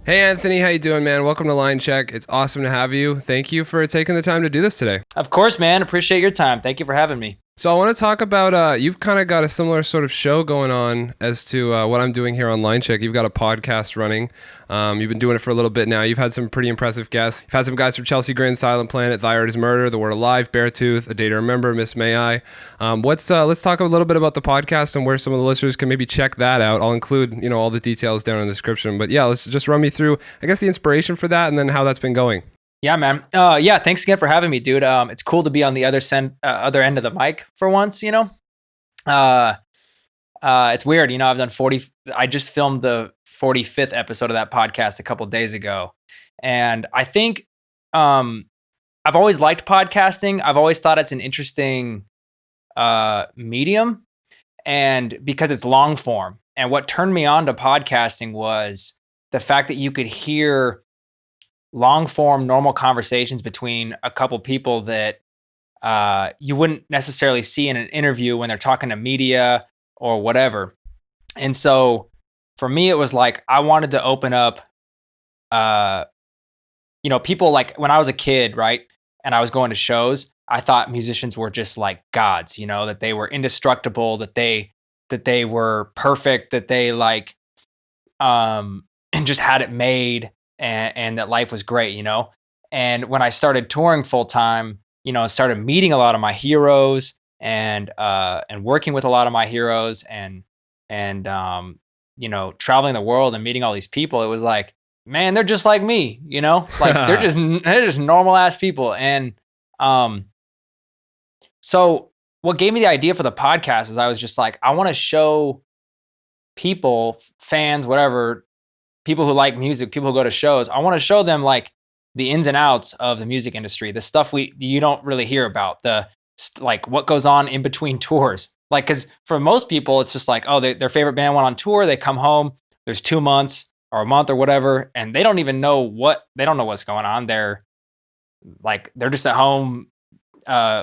Hey Anthony, how you doing, man? Welcome to Line Check. It's awesome to have you. Thank you for taking the time to do this today. Of course, man. Appreciate your time. Thank you for having me. So I want to talk about, you've kind of got a similar sort of show going on as to what I'm doing here on Line Check. You've got a podcast running. You've been doing it for a little bit now. You've had some pretty impressive guests. You've had some guys from Chelsea Grin, Silent Planet, Thy Art Is Murder, The Word Alive, Beartooth, A Day to Remember, Miss May I. Let's talk a little bit about the podcast and where some of the listeners can maybe check that out. I'll include, all the details down in the description. But yeah, let's just run me through, I guess, the inspiration for that and then how that's been going. Yeah, man. Yeah, thanks again for having me, dude. It's cool to be on the other end of the mic for once, It's weird, I've done 40, I just filmed the 45th episode of that podcast a couple of days ago. And I think I've always liked podcasting. I've always thought it's an interesting medium, and because it's long form. And what turned me on to podcasting was the fact that you could hear long form, normal conversations between a couple people that you wouldn't necessarily see in an interview when they're talking to media or whatever. And so for me, it was like, I wanted to open up, people like when I was a kid, right? And I was going to shows, I thought musicians were just like gods, that they were indestructible, that they were perfect, that they and just had it made. And that life was great, And when I started touring full time, I started meeting a lot of my heroes and working with a lot of my heroes and traveling the world and meeting all these people. It was like, man, they're just like me, like they're just normal ass people. And so what gave me the idea for the podcast is I was just like, I want to show people, fans, whatever, people who like music, people who go to shows, I want to show them like the ins and outs of the music industry, the stuff you don't really hear about, like what goes on in between tours. Like, cause for most people, it's just like, oh, their favorite band went on tour. They come home, there's 2 months or a month or whatever. And they don't even know they don't know what's going on. They're just at home,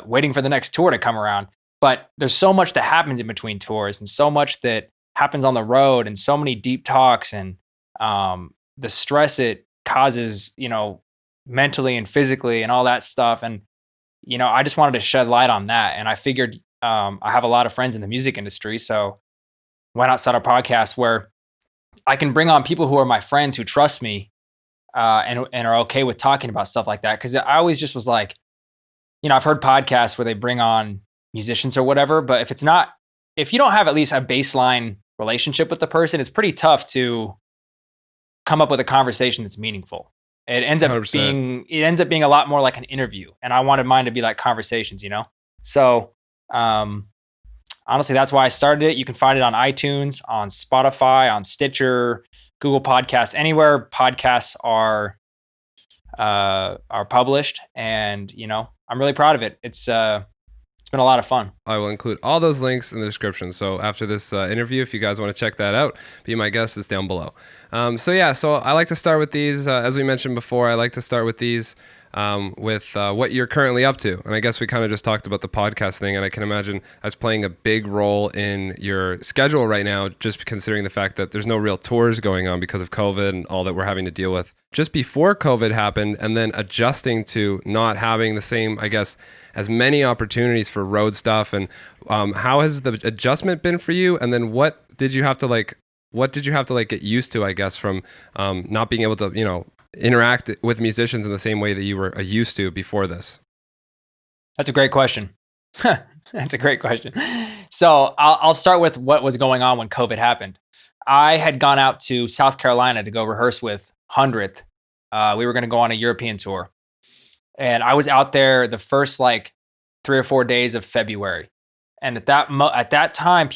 waiting for the next tour to come around. But there's so much that happens in between tours and so much that happens on the road and so many deep talks and, the stress it causes, mentally and physically and all that stuff. And, I just wanted to shed light on that. And I figured, I have a lot of friends in the music industry. So why not start a podcast where I can bring on people who are my friends who trust me, and are okay with talking about stuff like that. Cause I always just was like, I've heard podcasts where they bring on musicians or whatever, but if you don't have at least a baseline relationship with the person, it's pretty tough to come up with a conversation that's meaningful. It ends up 100%. being a lot more like an interview, and I wanted mine to be like conversations, So, honestly, that's why I started it. You can find it on iTunes, on Spotify, on Stitcher, Google Podcasts, anywhere podcasts are published. And I'm really proud of it. It's been a lot of fun. I will include all those links in the description. So after this interview, if you guys want to check that out, be my guest, it's down below. So I like to start with these, as we mentioned before, I like to start with these with what you're currently up to. And I guess we kind of just talked about the podcast thing, and I can imagine that's playing a big role in your schedule right now, just considering the fact that there's no real tours going on because of COVID and all that we're having to deal with. Just before COVID happened, and then adjusting to not having the same, I guess, as many opportunities for road stuff, and how has the adjustment been for you? And then what did you have to get used to, I guess, from not being able to, interact with musicians in the same way that you were used to before this? That's a great question. That's a great question. So I'll start with what was going on when COVID happened. I had gone out to South Carolina to go rehearse with Hundredth. We were going to go on a European tour. And I was out there the first 3 or 4 days of February. And at that time,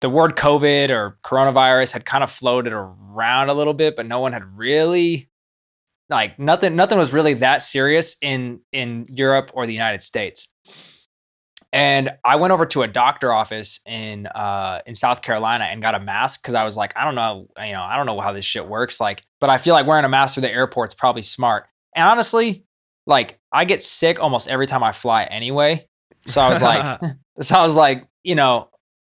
the word COVID or coronavirus had kind of floated around a little bit, but no one had really, nothing was really that serious in Europe or the United States. And I went over to a doctor office in South Carolina and got a mask because I was like, I don't know how this shit works. But I feel like wearing a mask through the airport's probably smart. And honestly, I get sick almost every time I fly anyway. So I was like,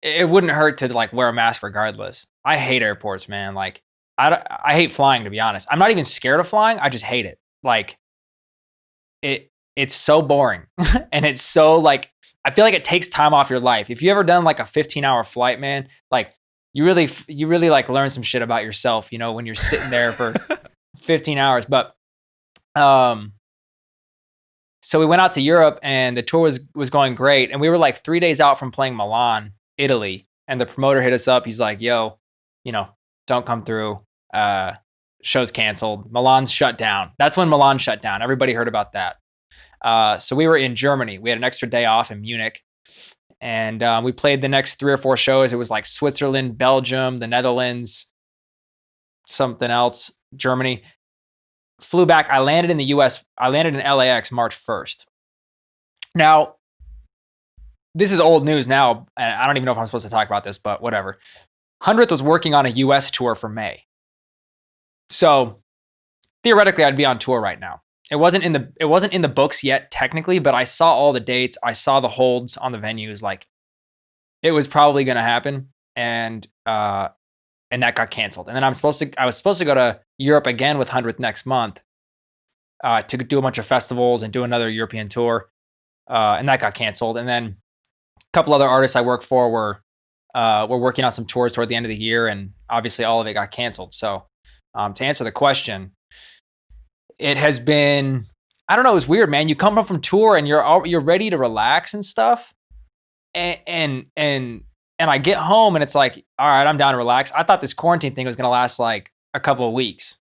it wouldn't hurt to wear a mask regardless. I hate airports, man. I hate flying, to be honest. I'm not even scared of flying. I just hate it. Like it's so boring. And it's so like, I feel like it takes time off your life. If you ever done like a 15-hour flight, man, like you really like learn some shit about yourself, you know, when you're sitting there for 15 hours. But, so we went out to Europe and the tour was going great. And we were like 3 days out from playing Milan, Italy. And the promoter hit us up. He's like, yo, you know, don't come through. Show's canceled. Milan's shut down. That's when Milan shut down. Everybody heard about that. So we were in Germany. We had an extra day off in Munich. And we played the next 3 or 4 shows. It was like Switzerland, Belgium, the Netherlands, something else, Germany. Flew back. I landed in the US. I landed in LAX March 1st. Now, this is old news now, and I don't even know if I'm supposed to talk about this, but whatever. Hundredth was working on a US tour for May. So theoretically, I'd be on tour right now. It wasn't in the books yet, technically, but I saw all the dates. I saw the holds on the venues. Like, it was probably going to happen, and that got canceled. And then I was supposed to go to Europe again with Hundredth next month to do a bunch of festivals and do another European tour, and that got canceled. And then a couple other artists I work for were working on some tours toward the end of the year, and obviously all of it got canceled. So to answer the question, it has been, I don't know, it's weird, man. You come home from tour and you're ready to relax and stuff. And I get home and it's like, all right, I'm down to relax. I thought this quarantine thing was going to last like a couple of weeks.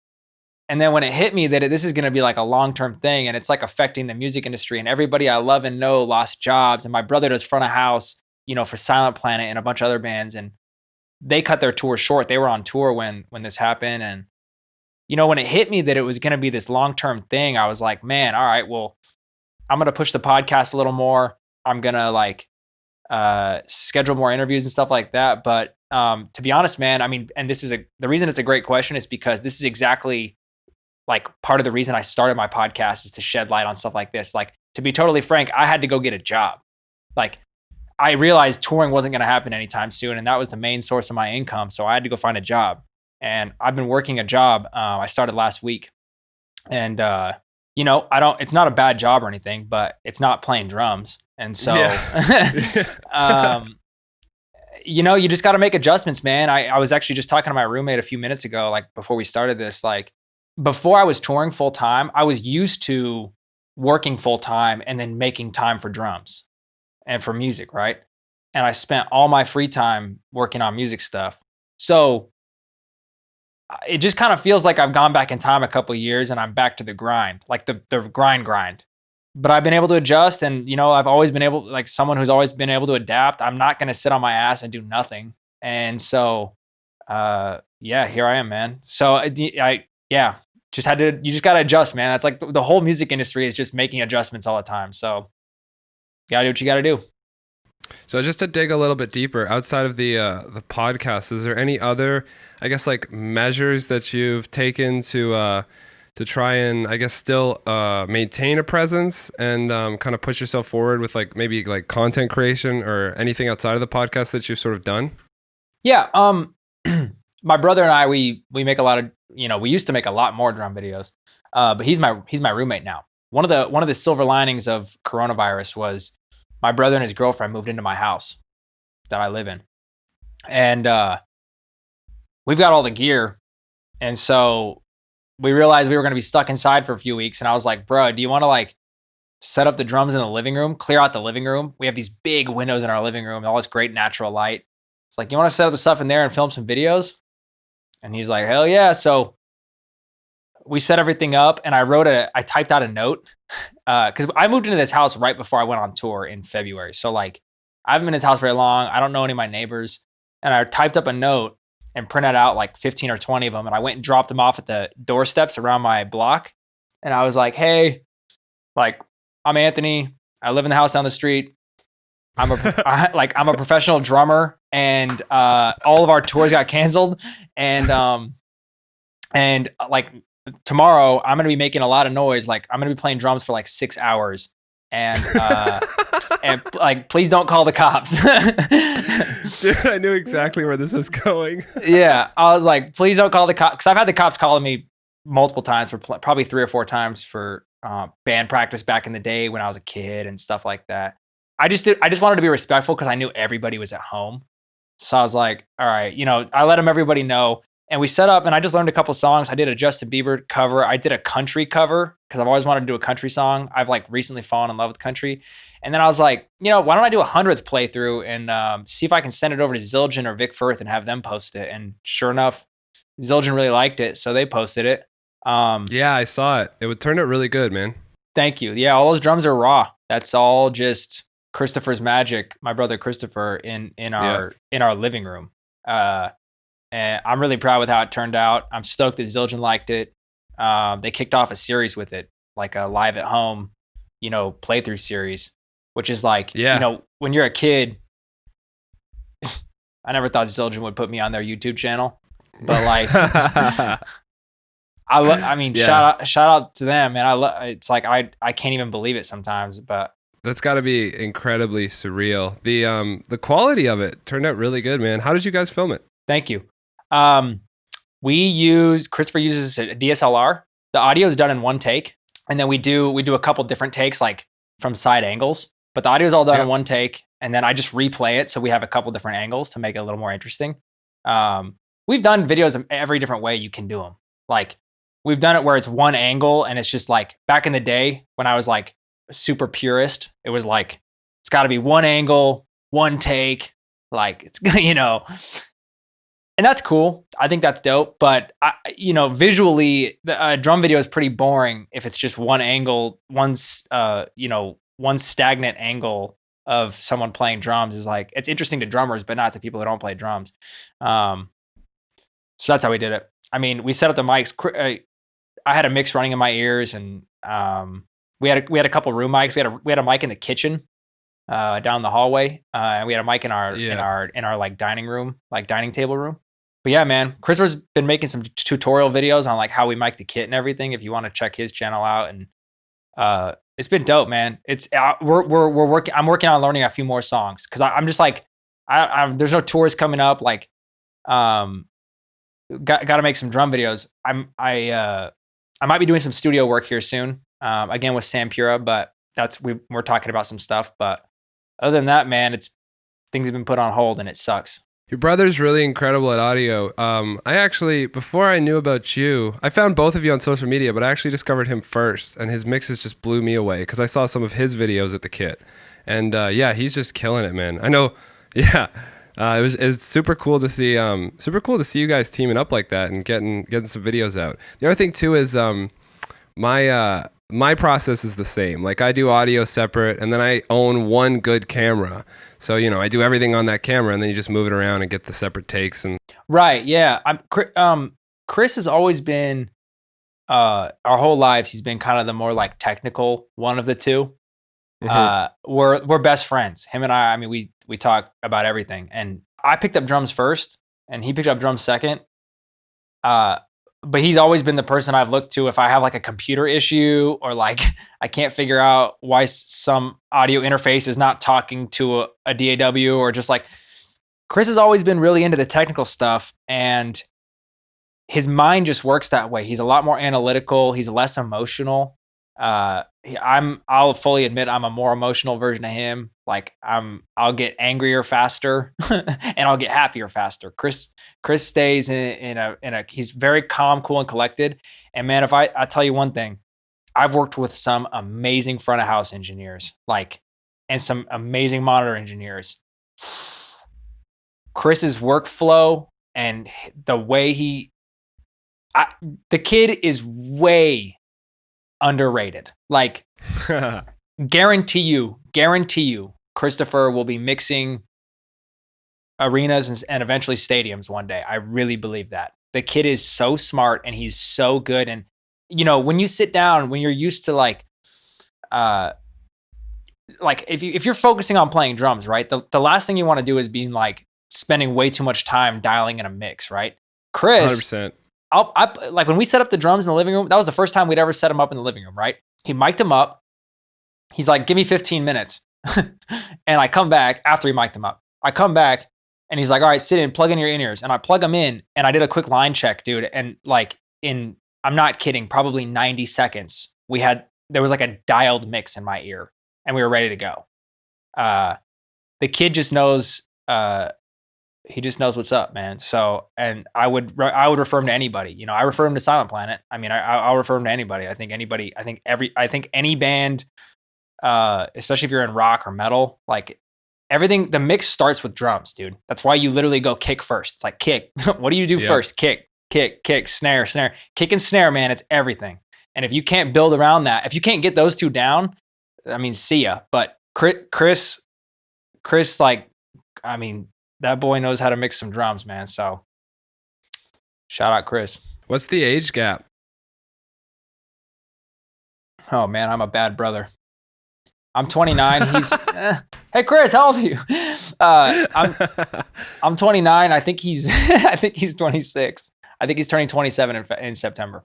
And then when it hit me that this is going to be like a long-term thing and it's like affecting the music industry and everybody I love and know lost jobs. And my brother does front of house, you know, for Silent Planet and a bunch of other bands. And they cut their tour short. They were on tour when this happened. And you know, when it hit me that it was going to be this long-term thing, I was like, man, all right, well, I'm going to push the podcast a little more. I'm going to like schedule more interviews and stuff like that. But to be honest, man, I mean, and the reason it's a great question is because this is exactly like part of the reason I started my podcast is to shed light on stuff like this. Like, to be totally frank, I had to go get a job. Like, I realized touring wasn't going to happen anytime soon. And that was the main source of my income. So I had to go find a job. And I've been working a job. I started last week, and you know, it's not a bad job or anything, but it's not playing drums. And so, you know, you just got to make adjustments, man. I was actually just talking to my roommate a few minutes ago, like before we started this, like before I was touring full time, I was used to working full time and then making time for drums and for music. Right. And I spent all my free time working on music stuff. So it just kind of feels like I've gone back in time a couple of years and I'm back to the grind, like the grind. But I've been able to adjust, and you know, I've always been able, like someone who's always been able to adapt. I'm not going to sit on my ass and do nothing. And so, yeah, here I am, man. So you just got to adjust, man. That's like the whole music industry is just making adjustments all the time. So you got to do what you got to do. So just to dig a little bit deeper, outside of the podcast, is there any other, I guess, like measures that you've taken to try and, I guess, still maintain a presence and kind of push yourself forward with like maybe like content creation or anything outside of the podcast that you've sort of done? Yeah. My brother and I, we make a lot of, you know, we used to make a lot more drum videos, but he's my roommate now. One of the silver linings of coronavirus was my brother and his girlfriend moved into my house that I live in. And we've got all the gear. And so we realized we were going to be stuck inside for a few weeks. And I was like, bro, do you want to like set up the drums in the living room, clear out the living room? We have these big windows in our living room, all this great natural light. It's like, you want to set up the stuff in there and film some videos? And he's like, hell yeah. So we set everything up, and I typed out a note because I moved into this house right before I went on tour in February. So like, I haven't been in this house very long. I don't know any of my neighbors. And I typed up a note and printed out like 15 or 20 of them. And I went and dropped them off at the doorsteps around my block. And I was like, hey, like, I'm Anthony. I live in the house down the street. I'm a professional drummer, and all of our tours got canceled. And like tomorrow I'm going to be making a lot of noise. Like, I'm going to be playing drums for like 6 hours, and like, please don't call the cops. Dude, I knew exactly where this is going. Yeah, I was like, please don't call the cops, because I've had the cops calling me multiple times for probably 3 or 4 times for band practice back in the day when I was a kid and stuff like that. I just wanted to be respectful because I knew everybody was at home. So I was like, all right, I let everybody know. And we set up and I just learned a couple songs. I did a Justin Bieber cover. I did a country cover because I've always wanted to do a country song. I've like recently fallen in love with country. And then I was like, why don't I do a 100th playthrough and see if I can send it over to Zildjian or Vic Firth and have them post it. And sure enough, Zildjian really liked it. So they posted it. Yeah, I saw it. It would turn out really good, man. Thank you. Yeah, all those drums are raw. That's all just Christopher's magic, my brother Christopher, in our living room. And I'm really proud with how it turned out. I'm stoked that Zildjian liked it. They kicked off a series with it, like a live at home, playthrough series, which is like, when you're a kid, I never thought Zildjian would put me on their YouTube channel, but like, shout out to them, man. It's like I can't even believe it sometimes, but that's got to be incredibly surreal. The quality of it turned out really good, man. How did you guys film it? Thank you. Christopher uses a DSLR. The audio is done in one take, and then we do a couple different takes, like from side angles, but the audio is all done in one take. And then I just replay it. So we have a couple different angles to make it a little more interesting. We've done videos of every different way you can do them. Like we've done it where it's one angle and it's just like back in the day when I was like super purist, it was like, it's gotta be one angle, one take, like it's, and that's cool. I think that's dope. But visually, the drum video is pretty boring if it's just one angle, one stagnant angle of someone playing drums is like, it's interesting to drummers, but not to people who don't play drums. So that's how we did it. I mean, we set up the mics. I had a mix running in my ears, and we had a couple room mics. We had a mic in the kitchen down the hallway, and we had a mic in our like dining room, like dining table room. But yeah, man, Christopher's been making some tutorial videos on like how we mic the kit and everything. If you want to check his channel out, and it's been dope, man. It's we're working. I'm working on learning a few more songs because I'm just like, there's no tours coming up. Like, got to make some drum videos. I might be doing some studio work here soon. Again with Sam Pura, but we're talking about some stuff. But other than that, man, things have been put on hold and it sucks. Your brother's really incredible at audio. I actually, before I knew about you, I found both of you on social media, but I actually discovered him first, and his mixes just blew me away because I saw some of his videos at the kit, and he's just killing it, man. I know, it's super cool to see. Super cool to see you guys teaming up like that and getting some videos out. The other thing too is my process is the same. Like I do audio separate, and then I own one good camera. So, I do everything on that camera, and then you just move it around and get the separate takes. And right, yeah. Chris has always been, our whole lives, he's been kind of the more like technical one of the two. Mm-hmm. We're best friends. Him and I mean, we talk about everything. And I picked up drums first, and he picked up drums second. But he's always been the person I've looked to if I have like a computer issue or like I can't figure out why some audio interface is not talking to a DAW, or just like Chris has always been really into the technical stuff, and his mind just works that way. He's a lot more analytical. He's less emotional. I'll fully admit I'm a more emotional version of him. Like I'll get angrier faster and I'll get happier faster. Chris stays in a he's very calm, cool, and collected. And man, if I tell you one thing, I've worked with some amazing front of house engineers, and some amazing monitor engineers. Chris's workflow and the way the kid is way underrated. Like, guarantee you, Christopher will be mixing arenas and eventually stadiums one day. I really believe that. The kid is so smart and he's so good. And, when you sit down, when you're used to if you're focusing on playing drums, right? The last thing you want to do is being spending way too much time dialing in a mix, right? Chris, 100%. When we set up the drums in the living room, that was the first time we'd ever set them up in the living room, right? He mic'd them up, He's like, give me 15 minutes. And I come back after he mic'd him up. I come back and he's like, all right, sit in, plug in your in-ears. And I plug them in and I did a quick line check, dude. And like I'm not kidding, probably 90 seconds, there was like a dialed mix in my ear and we were ready to go. The kid just knows, he just knows what's up, man. So, and I would refer him to anybody. You know, I refer him to Silent Planet. I mean, I'll refer him to anybody. I think any band, especially if you're in rock or metal, like everything, the mix starts with drums, dude. That's why you literally go kick first. It's like kick. What do you do first? Kick, snare. Kick and snare, man. It's everything. And if you can't build around that, if you can't get those two down, I mean, see ya. But Chris, like, I mean, that boy knows how to mix some drums, man. So shout out Chris. What's the age gap? Oh man, I'm a bad brother. I'm 29. He's hey Chris, how old are you? I'm 29. I think he's 26. I think he's turning 27 in September.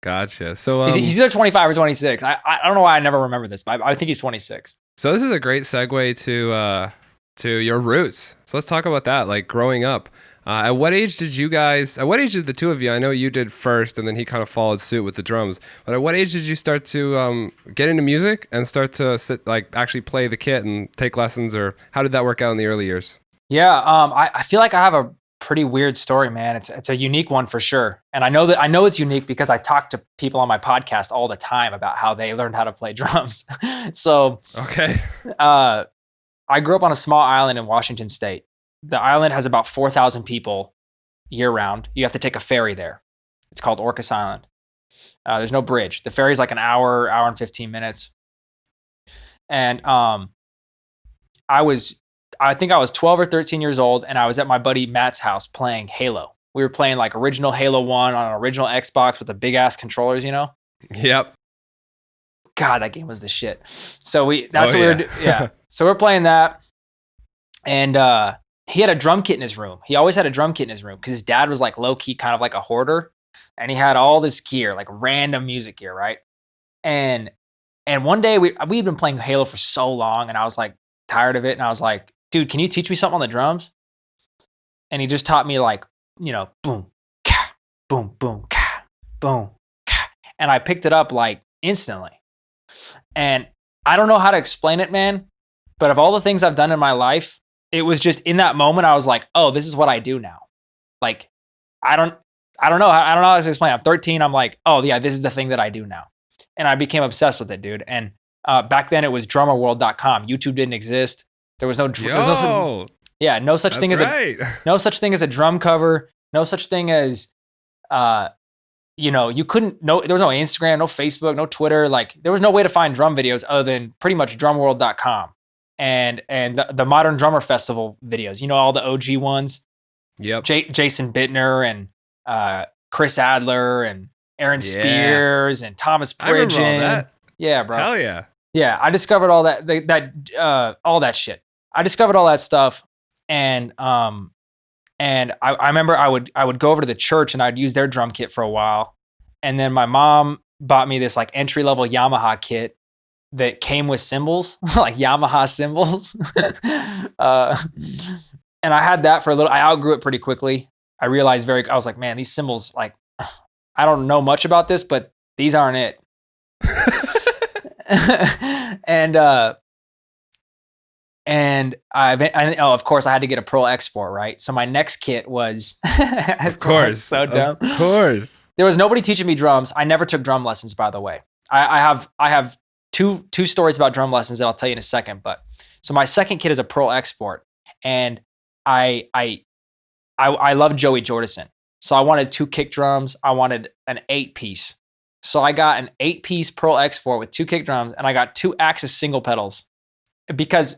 Gotcha. So he's either 25 or 26. I don't know why I never remember this, but I think he's 26. So this is a great segue to your roots. So let's talk about that. Like growing up, at what age did the two of you? I know you did first, and then he kind of followed suit with the drums. But at what age did you start to get into music and start to actually play the kit and take lessons, or how did that work out in the early years? Yeah, I feel like I have a pretty weird story, man. It's a unique one for sure, and I know it's unique because I talk to people on my podcast all the time about how they learned how to play drums. So okay, I grew up on a small island in Washington State. The island has about 4,000 people year round. You have to take a ferry there. It's called Orcas Island. There's no bridge. The ferry's like an hour and 15 minutes. And I think I was 12 or 13 years old, and I was at my buddy Matt's house playing Halo. We were playing like original Halo 1 on an original Xbox with the big ass controllers, you know? Yep. God, that game was the shit. So we were doing. Yeah. So we're playing that. And he had a drum kit in his room. He always had a drum kit in his room because his dad was like low key, kind of like a hoarder. And he had all this gear, like random music gear, right? And one day we'd been playing Halo for so long, and I was like tired of it. And I was like, dude, can you teach me something on the drums? And he just taught me like, you know, boom, ka, boom, boom, ka, boom, ka. And I picked it up like instantly. And I don't know how to explain it, man. But of all the things I've done in my life, it was just in that moment, I was like, oh, this is what I do now. Like, I don't know how to explain it. I'm 13. I'm like, oh yeah, this is the thing that I do now. And I became obsessed with it, dude. And back then it was drummerworld.com. YouTube didn't exist. There was no no such thing as a drum cover. No such thing as you couldn't there was no Instagram, no Facebook, no Twitter. Like there was no way to find drum videos other than pretty much drumworld.com and the Modern Drummer Festival videos. You know, all the OG ones. Yep. Jason Bittner and Chris Adler and Aaron Spears and Thomas Pridgen. I remember all that. Yeah, bro. Hell yeah. Yeah, I discovered all that all that shit. I discovered all that stuff, and I remember I would go over to the church and I'd use their drum kit for a while, and then my mom bought me this like entry level Yamaha kit that came with cymbals, like Yamaha cymbals, and I had that for a little. I outgrew it pretty quickly. I realized I was like, man, these cymbals, like, I don't know much about this, but these aren't it. And of course I had to get a Pro Export, right? So my next kit was, of course, so dumb. Of course. There was nobody teaching me drums. I never took drum lessons, by the way. I have two stories about drum lessons that I'll tell you in a second. But so my second kit is a Pro Export, and I love Joey Jordison. So I wanted 2 kick drums. I wanted an 8-piece. So I got an 8-piece Pro Export with 2 kick drums, and I got 2 Axis single pedals. Because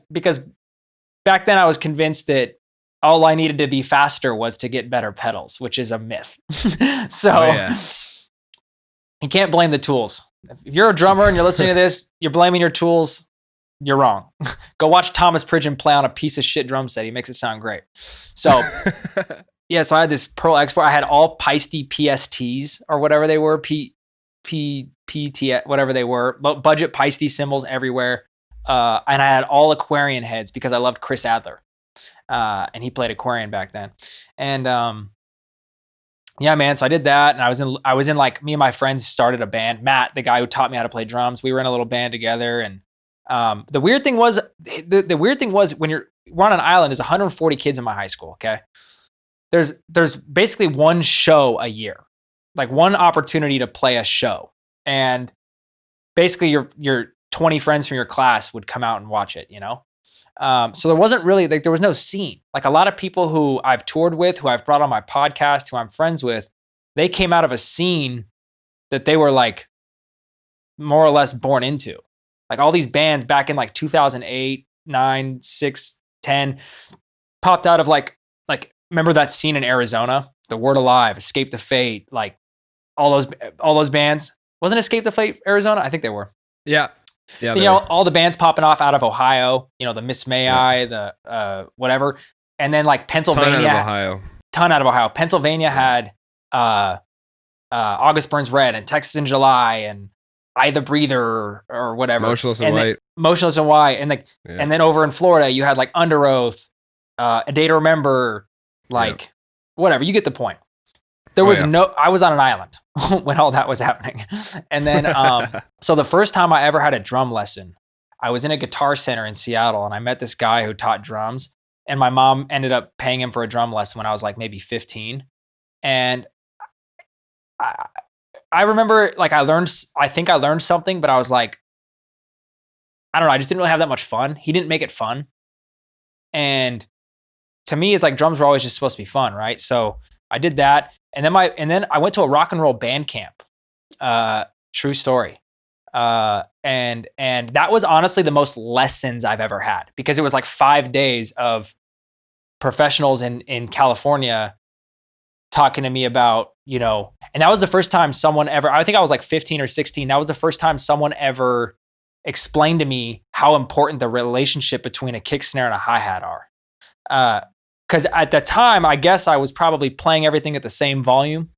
back then I was convinced that all I needed to be faster was to get better pedals, which is a myth. So you can't blame the tools. If you're a drummer and you're listening to this, you're blaming your tools, you're wrong. Go watch Thomas Pridgen play on a piece of shit drum set. He makes it sound great. So yeah, so I had this Pro Export. I had all Peisty PSTs or whatever they were, PT, whatever they were, budget Peisty symbols everywhere. And I had all Aquarian heads because I loved Chris Adler. And he played Aquarian back then. And yeah, man. So I did that, and I was in like, me and my friends started a band. Matt, the guy who taught me how to play drums, we were in a little band together. And the weird thing was, when we're on an island, there's 140 kids in my high school. Okay, there's basically one show a year, like one opportunity to play a show, and basically your 20 friends from your class would come out and watch it. So there wasn't really, like, there was no scene. Like, a lot of people who I've toured with, who I've brought on my podcast, who I'm friends with, they came out of a scene that they were like more or less born into. Like, all these bands back in like 2008, 9, 6, 10 popped out of like, remember that scene in Arizona? The Word Alive, Escape to Fate, like all those bands. Wasn't Escape to Fate Arizona? I think they were. Yeah. Yeah, all the bands popping off out of Ohio, the Miss May I, the whatever. And then like Pennsylvania. Ton out of Ohio. Pennsylvania had August Burns Red and Texas in July and I the Breather or whatever. Motionless and White. Motionless and White. And like and then over in Florida you had like Under Oath, A Day to Remember, like whatever. You get the point. There was I was on an island when all that was happening. And then, so the first time I ever had a drum lesson, I was in a guitar center in Seattle and I met this guy who taught drums, and my mom ended up paying him for a drum lesson when I was like maybe 15. And I remember like I think I learned something, but I was like, I don't know. I just didn't really have that much fun. He didn't make it fun. And to me, it's like drums were always just supposed to be fun. Right. So I did that. And then I went to a rock and roll band camp. True story. And that was honestly the most lessons I've ever had, because it was like 5 days of professionals in California talking to me about, and that was the first time someone ever, I think I was like 15 or 16. That was the first time someone ever explained to me how important the relationship between a kick snare and a hi-hat are. Because at the time, I guess I was probably playing everything at the same volume.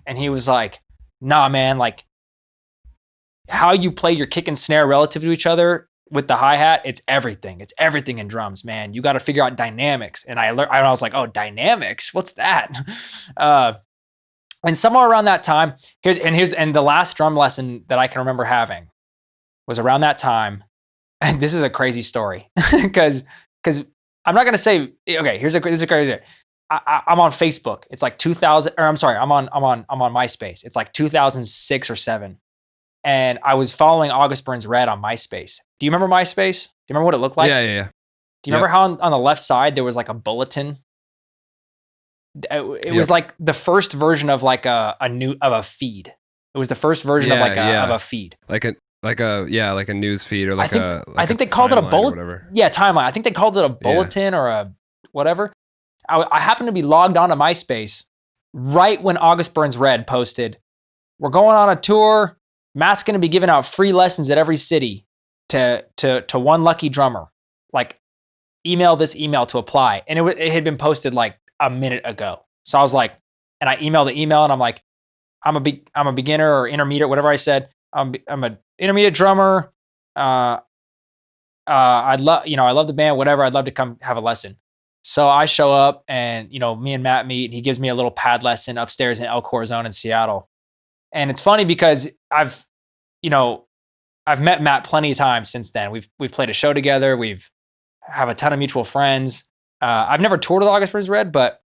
And he was like, nah, man, like how you play your kick and snare relative to each other with the hi-hat, it's everything. It's everything in drums, man. You got to figure out dynamics. And I was like, oh, dynamics? What's that? And somewhere around that time, and the last drum lesson that I can remember having was around that time. And this is a crazy story because I'm not gonna say, okay, here's a crazy. I'm on Facebook. It's like 2000, or I'm sorry, I'm on MySpace. It's like 2006 or 7, and I was following August Burns Red on MySpace. Do you remember MySpace? Do you remember what it looked like? Yeah. Do you remember how on the left side there was like a bulletin? It was like the first version of like a feed. It was the first version of a feed. Like a news feed, or like I think they called it a bulletin. Yeah, timeline. I think they called it a bulletin or a whatever. I happened to be logged onto MySpace right when August Burns Red posted, "We're going on a tour. Matt's going to be giving out free lessons at every city to one lucky drummer. Like, email this email to apply." And it had been posted like a minute ago. So I was like, and I emailed the email, and I'm like, I'm a beginner or intermediate, whatever I said. I'm an intermediate drummer. I love the band, whatever. I'd love to come have a lesson. So I show up, and me and Matt meet, and he gives me a little pad lesson upstairs in El Zone in Seattle. And it's funny because I've met Matt plenty of times since then. We've played a show together. We've have a ton of mutual friends. I've never toured with August Burns Red, but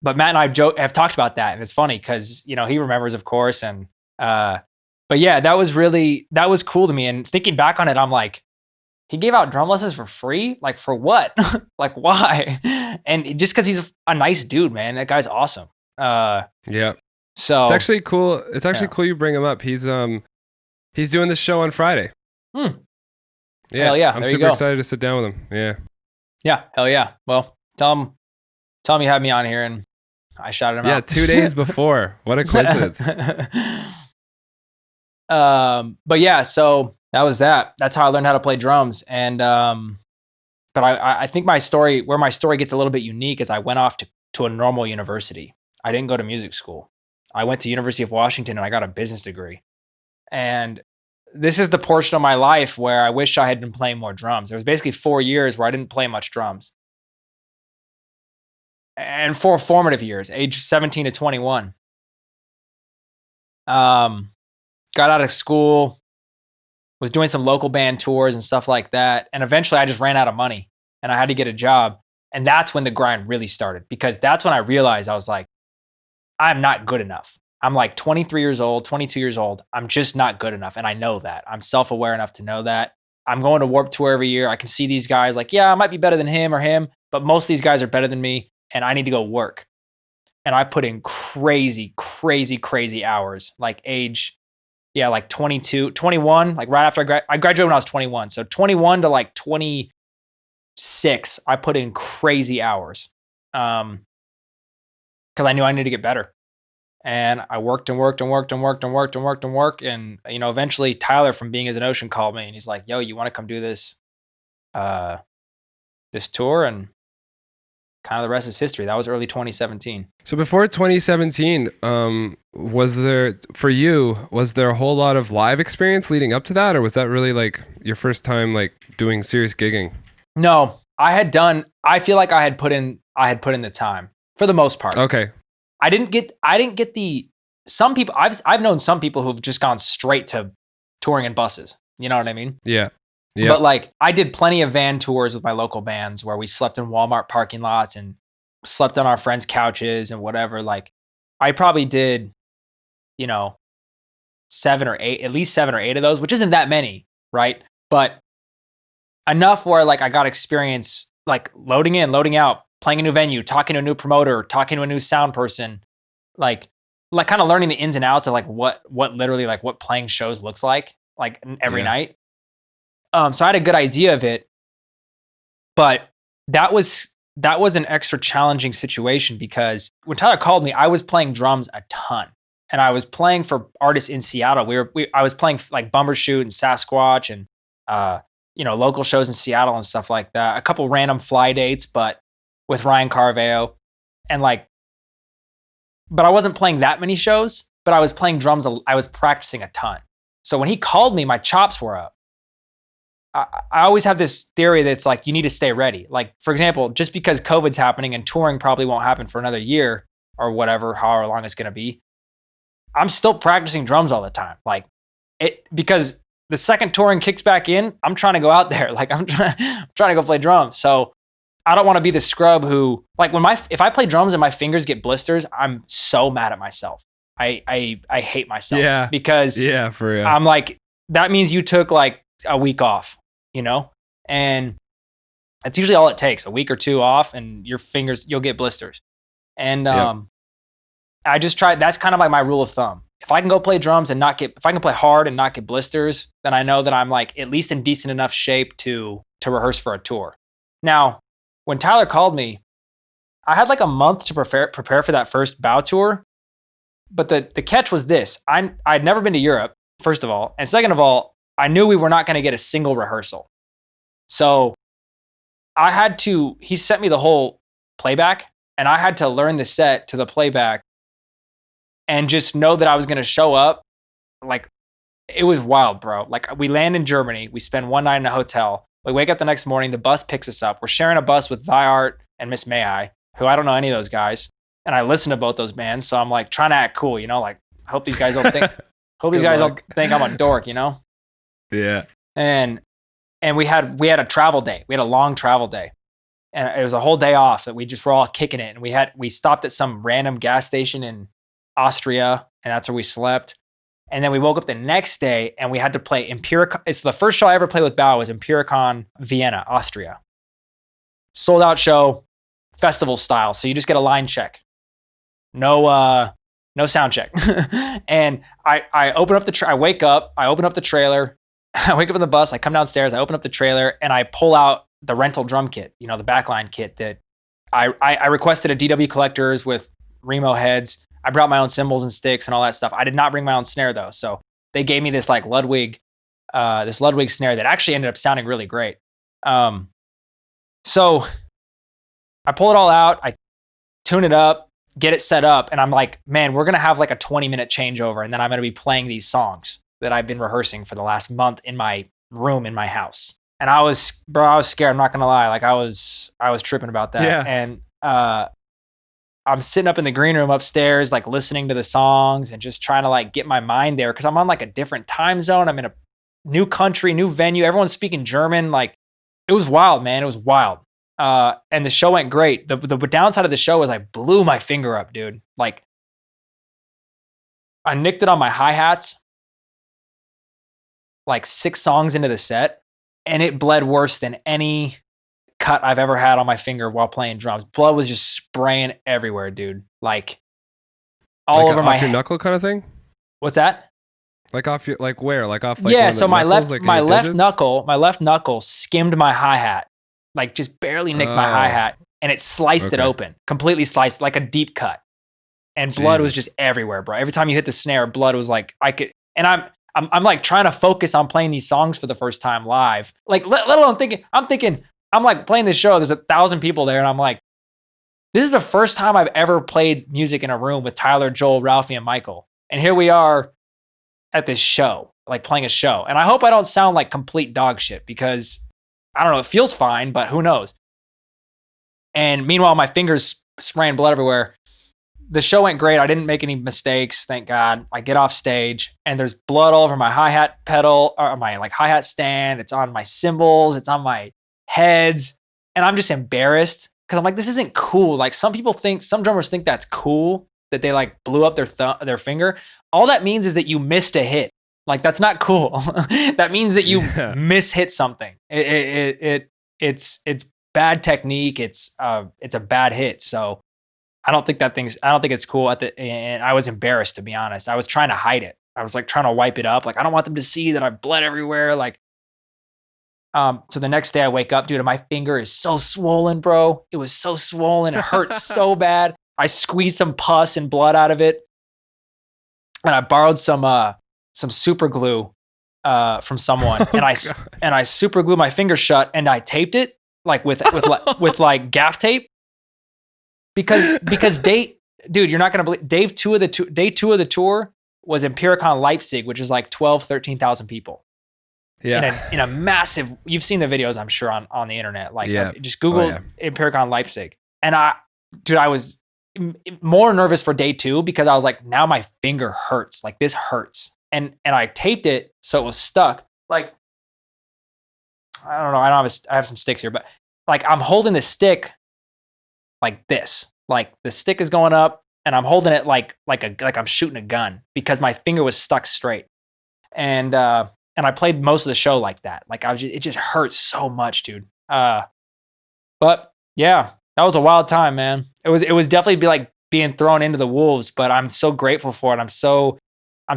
Matt and I have talked about that, and it's funny because he remembers, of course, and but yeah, that was cool to me. And thinking back on it, I'm like, he gave out drum lessons for free? Like, for what? Like, why? And just because he's a nice dude, man. That guy's awesome. Yeah. So it's actually cool. It's actually cool you bring him up. He's doing this show on Friday. Yeah. Hell yeah. I'm super excited to sit down with him. Yeah. Yeah. Hell yeah. Well, tell him you had me on here, and I shouted him out. Yeah, 2 days before. What a coincidence. But yeah, so that was that. That's how I learned how to play drums. And but I think where my story gets a little bit unique is I went off to a normal university. I didn't go to music school. I went to University of Washington and I got a business degree. And this is the portion of my life where I wish I had been playing more drums. There was basically 4 years where I didn't play much drums. And 4 formative years, age 17 to 21. Got out of school, was doing some local band tours and stuff like that. And eventually I just ran out of money and I had to get a job. And that's when the grind really started, because that's when I realized I was like, I'm not good enough. I'm like 23 years old, 22 years old. I'm just not good enough. And I know that. I'm self-aware enough to know that. I'm going to Warped Tour every year. I can see these guys like, yeah, I might be better than him or him, but most of these guys are better than me and I need to go work. And I put in crazy, crazy, crazy hours, like like 22, 21, like right after I graduated when I was 21. So 21 to like 26, I put in crazy hours. Because I knew I needed to get better. And I worked and worked and worked and worked and worked and worked and worked. And, eventually Tyler from Being as an Ocean called me and he's like, yo, you want to come do this tour? And kind of the rest is history. That was early 2017. So before 2017, was there a whole lot of live experience leading up to that? Or was that really like your first time like doing serious gigging? No, I feel like I had put in the time for the most part. Okay. I didn't get some people, I've known some people who've just gone straight to touring in buses. You know what I mean? Yeah. Yeah. But like I did plenty of van tours with my local bands where we slept in Walmart parking lots and slept on our friends' couches and whatever. Like I probably did, 7 or 8, at least 7 or 8 of those, which isn't that many, right? But enough where like I got experience like loading in, loading out, playing a new venue, talking to a new promoter, talking to a new sound person, like kind of learning the ins and outs of like what literally like what playing shows looks like every night. So I had a good idea of it, but that was an extra challenging situation because when Tyler called me, I was playing drums a ton and I was playing for artists in Seattle. I was playing like Bumbershoot and Sasquatch and, local shows in Seattle and stuff like that. A couple random fly dates, but with Ryan Caraveo and but I wasn't playing that many shows, but I was playing drums. I was practicing a ton. So when he called me, my chops were up. I always have this theory that's like, you need to stay ready. Like, for example, just because COVID's happening and touring probably won't happen for another year or whatever, however long it's going to be, I'm still practicing drums all the time. Because the second touring kicks back in, I'm trying to go out there. Like I'm trying to go play drums. So I don't want to be the scrub who like if I play drums and my fingers get blisters, I'm so mad at myself. I hate myself. Yeah. Because for real. I'm like, that means you took like a week off, and that's usually all it takes, a week or 2 off and your fingers, you'll get blisters. And I just try, that's kind of like my rule of thumb. If I can go play drums and if I can play hard and not get blisters, then I know that I'm like at least in decent enough shape to rehearse for a tour. Now, when Tyler called me, I had like a month to prepare for that first bow tour. But the catch was this. I'd never been to Europe, first of all. And second of all, I knew we were not going to get a single rehearsal. So he sent me the whole playback and I had to learn the set to the playback and just know that I was going to show up. Like, it was wild, bro. Like, we land in Germany. We spend one night in a hotel. We wake up the next morning. The bus picks us up. We're sharing a bus with Thyart and Miss May I, who I don't know any of those guys. And I listen to both those bands. So I'm like trying to act cool, like, I hope these guys don't think, don't think I'm a dork, Yeah. And we had a travel day. We had a long travel day. And it was a whole day off that we just were all kicking it. And we stopped at some random gas station in Austria, and that's where we slept. And then we woke up the next day and we had to play Empiricon. It's the first show I ever played with Bow was Empiricon, Vienna, Austria. Sold out show, festival style. So you just get a line check. No sound check. And I open up I wake up, I open up the trailer. I wake up in the bus, I come downstairs, I open up the trailer and I pull out the rental drum kit, the backline kit that I requested at DW Collectors with Remo heads. I brought my own cymbals and sticks and all that stuff. I did not bring my own snare though. So they gave me this like Ludwig snare that actually ended up sounding really great. So I pull it all out. I tune it up, get it set up, and I'm like, man, we're gonna have like a 20-minute changeover, and then I'm gonna be playing these songs that I've been rehearsing for the last month in my room in my house. And I was scared. I'm not gonna lie. Like I was tripping about that. Yeah. And I'm sitting up in the green room upstairs, like listening to the songs and just trying to like get my mind there because I'm on like a different time zone. I'm in a new country, new venue. Everyone's speaking German. Like it was wild, man. It was wild. And the show went great. The downside of the show was I blew my finger up, dude. Like I nicked it on my hi-hats like 6 songs into the set, and it bled worse than any cut I've ever had on my finger while playing drums. Blood was just spraying everywhere, dude. Like all like over off your knuckle kind of thing? What's that? Like off your, like where? Like off like yeah, so my left digits? my left knuckle skimmed my hi-hat. Like just barely nicked my hi-hat, and it sliced it open. Completely sliced, like a deep cut. And blood was just everywhere, bro. Every time you hit the snare, blood was like I could, and I'm like trying to focus on playing these songs for the first time live. Like let alone thinking I'm like playing this show. There's 1,000 people there, and I'm like, this is the first time I've ever played music in a room with Tyler, Joel, Ralphie, and Michael. And here we are at this show, like playing a show. And I hope I don't sound like complete dog shit because I don't know, it feels fine, but who knows? And meanwhile, my fingers spraying blood everywhere. The show went great. I didn't make any mistakes, thank God. I get off stage and there's blood all over my hi-hat pedal or my like hi-hat stand. It's on my cymbals. It's on my heads. And I'm just embarrassed because I'm like, this isn't cool. Like some drummers think that's cool that they like blew up their finger. All that means is that you missed a hit. Like that's not cool. That means that you mishit something. It's bad technique. It's a bad hit. So I don't think it's cool and I was embarrassed, to be honest. I was trying to hide it. I was like trying to wipe it up. Like, I don't want them to see that I've bled everywhere. Like, so the next day I wake up, dude, and my finger is so swollen, bro. It was so swollen. It hurts so bad. I squeezed some pus and blood out of it. And I borrowed some super glue, from someone and I super glued my finger shut and I taped it like with like gaff tape. Because dude, you're not going to believe day 2 of the tour was in Empiricon Leipzig, which is like 13,000 people. Yeah. In a massive, you've seen the videos, I'm sure on the internet, like just Google Empiricon Leipzig. And I was more nervous for day 2 because I was like, now my finger hurts. Like this hurts. And I taped it so it was stuck. Like, I don't know. I have some sticks here, but like I'm holding the stick like this. Like the stick is going up and I'm holding it like I'm shooting a gun because my finger was stuck straight. And I played most of the show like that. Like it just hurts so much, dude. But yeah, that was a wild time, man. It was definitely like being thrown into the wolves, but I'm so grateful for it. I'm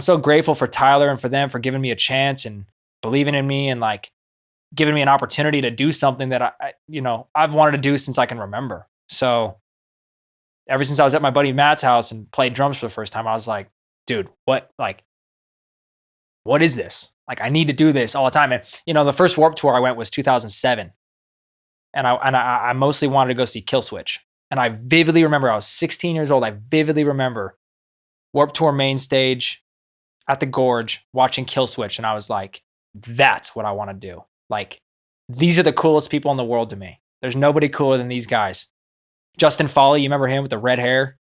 so grateful for Tyler and for them for giving me a chance and believing in me and like giving me an opportunity to do something that I've wanted to do since I can remember. So ever since I was at my buddy Matt's house and played drums for the first time, I was like, dude, what is this? Like, I need to do this all the time. And, the first Warped Tour I went was 2007. And I mostly wanted to go see Killswitch. And I vividly remember, I was 16 years old. I vividly remember Warped Tour main stage at the Gorge watching Killswitch. And I was like, that's what I want to do. Like, these are the coolest people in the world to me. There's nobody cooler than these guys. Justin Foley, you remember him with the red hair?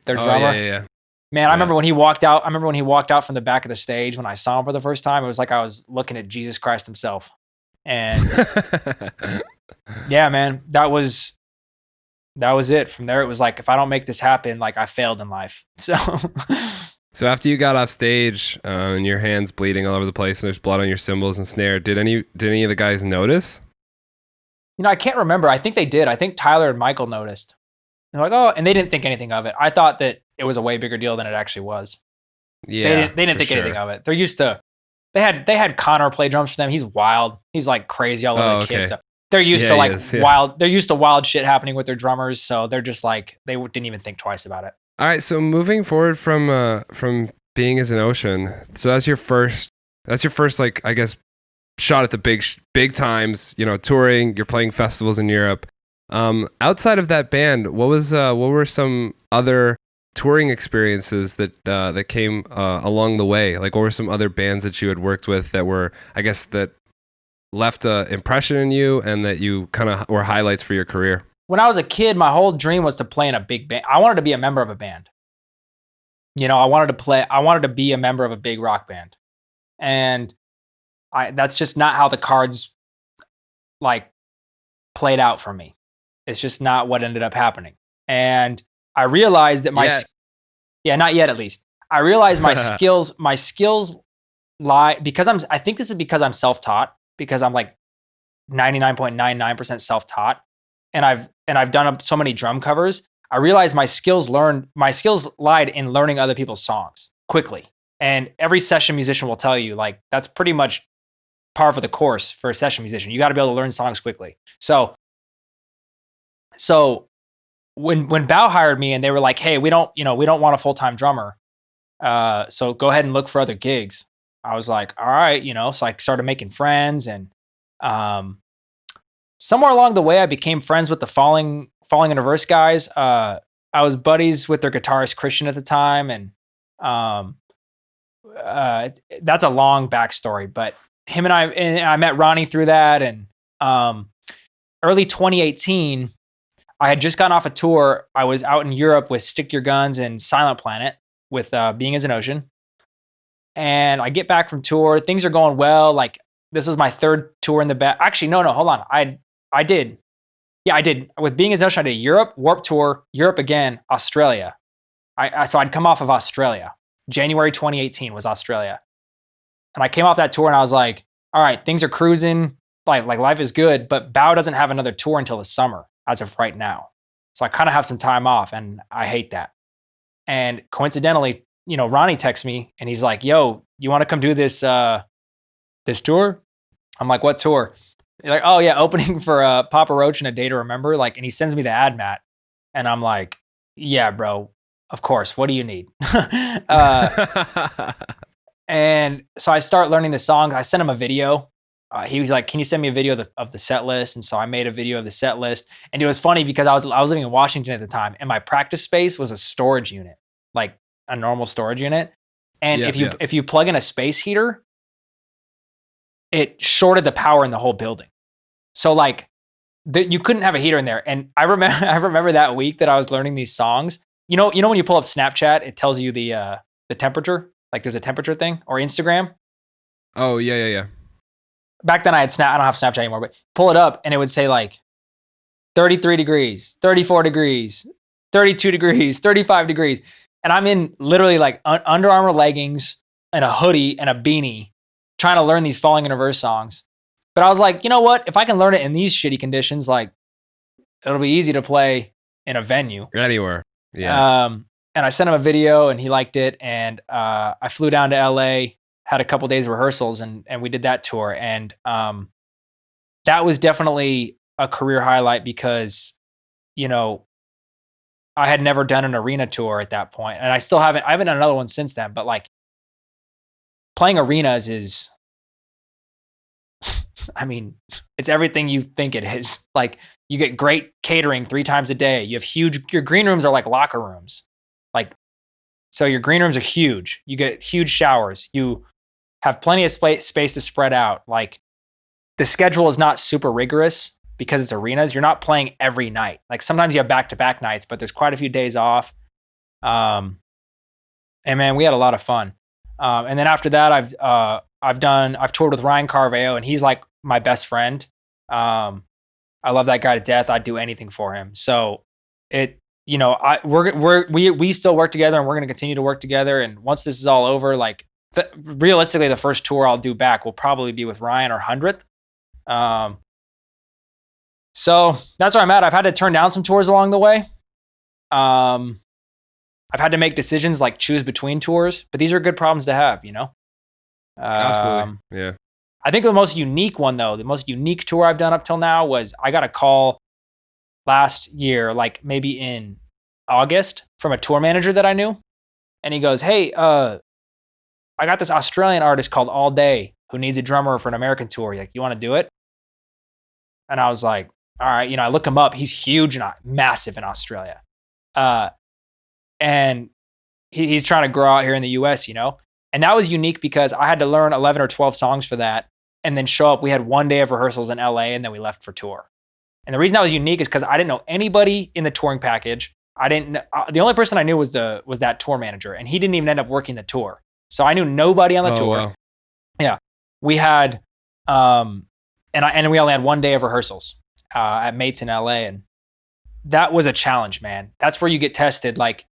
Their drummer? Yeah. Man, I remember when he walked out. I remember when he walked out from the back of the stage when I saw him for the first time. It was like I was looking at Jesus Christ himself. And yeah, man, that was it. From there, it was like, if I don't make this happen, like I failed in life. So after you got off stage and your hands bleeding all over the place and there's blood on your cymbals and snare, did any of the guys notice? I can't remember. I think they did. I think Tyler and Michael noticed. They're like, oh, and they didn't think anything of it. I thought that it was a way bigger deal than it actually was. Yeah, they didn't think anything of it. They're used to. They had Connor play drums for them. He's wild. He's like crazy all over the kids. So they're used to like wild. They're used to wild shit happening with their drummers. So they're just like they didn't even think twice about it. All right. So moving forward from being as an Ocean, so that's your first like, I guess, shot at the big times. Touring. You're playing festivals in Europe. Outside of that band, what were some other touring experiences that came along the way? Like, what were some other bands that you had worked with that were, I guess, that left an impression in you and that you kind of were highlights for your career? When I was a kid, my whole dream was to play in a big band. I wanted to be a member of a band. I wanted to be a member of a big rock band. And that's just not how the cards like played out for me. It's just not what ended up happening. And I realized that not yet at least. I realized my skills lie I think this is because I'm self-taught, because I'm like 99.99% self-taught. And I've done so many drum covers. I realized my skills lied in learning other people's songs quickly. And every session musician will tell you, like, that's pretty much par for the course for a session musician. You got to be able to learn songs quickly. So when Bao hired me and they were like, hey, we don't want a full-time drummer. So go ahead and look for other gigs. I was like, all right, so I started making friends, and somewhere along the way, I became friends with the Falling in Reverse guys. I was buddies with their guitarist Christian at the time, and that's a long backstory. But him and I met Ronnie through that, and early 2018, I had just gotten off a tour. I was out in Europe with Stick to Your Guns and Silent Planet with Being as an Ocean. And I get back from tour. Things are going well. Like, this was my third tour in the back. Actually, no, hold on. I did. Yeah, I did. With Being as an Ocean, I did Europe, Warped Tour, Europe again, Australia. So I'd come off of Australia. January 2018 was Australia. And I came off that tour and I was like, all right, things are cruising. Like life is good, but Bao doesn't have another tour until the summer as of right now. So I kind of have some time off, and I hate that. And coincidentally, Ronnie texts me and he's like, yo, you want to come do this tour? I'm like, what tour? He's like, oh yeah, opening for Papa Roach and A Day to Remember. Like, and he sends me the ad mat, and I'm like, yeah, bro, of course. What do you need? And so I start learning the songs. I sent him a video. He was like, can you send me a video of the set list? And so I made a video of the set list. And it was funny because I was living in Washington at the time, and my practice space was a storage unit, like a normal storage unit. And if you plug in a space heater, it shorted the power in the whole building. So like you couldn't have a heater in there. And I remember that week that I was learning these songs. You know when you pull up Snapchat, it tells you the temperature. Like, there's a temperature thing, or Instagram. Oh yeah. Back then I don't have Snapchat anymore, but pull it up and it would say like 33 degrees, 34 degrees, 32 degrees, 35 degrees. And I'm in literally like Under Armour leggings and a hoodie and a beanie trying to learn these Falling in Reverse songs. But I was like, you know what? If I can learn it in these shitty conditions, like, it'll be easy to play in a venue. Anywhere. Yeah. And I sent him a video and he liked it. And I flew down to LA, had a couple days of rehearsals, and we did that tour. And that was definitely a career highlight because, I had never done an arena tour at that point. And I haven't done another one since then, but like, playing arenas is, I mean, it's everything you think it is. Like, you get great catering 3 times a day. You have your green rooms are like locker rooms. Like, so your green rooms are huge. You get huge showers. You have plenty of space to spread out. Like, the schedule is not super rigorous because it's arenas. You're not playing every night. Like, sometimes you have back-to-back nights, but there's quite a few days off. And man, we had a lot of fun. And then after that, I've toured with Ryan Caraveo, and he's like my best friend. I love that guy to death. I'd do anything for him. So we still work together, and we're going to continue to work together. And once this is all over, like, realistically, the first tour I'll do back will probably be with Ryan or Hundredth. So that's where I'm at. I've had to turn down some tours along the way. I've had to make decisions, like choose between tours, but these are good problems to have, Absolutely. Yeah. I think the most unique one, though, the most unique tour I've done up till now was I got a call last year, like maybe in August, from a tour manager that I knew. And he goes, hey, I got this Australian artist called Allday who needs a drummer for an American tour. Like, you want to do it? And I was like, all right, I look him up. He's huge and massive in Australia. And he's trying to grow out here in the US, And that was unique because I had to learn 11 or 12 songs for that and then show up. We had 1 day of rehearsals in LA and then we left for tour. And the reason that was unique is because I didn't know anybody in the touring package. The only person I knew was that tour manager, and he didn't even end up working the tour. So I knew nobody on the tour. Wow. Yeah. We had, and we only had 1 day of rehearsals at Mates in LA. And that was a challenge, man. That's where you get tested. Like,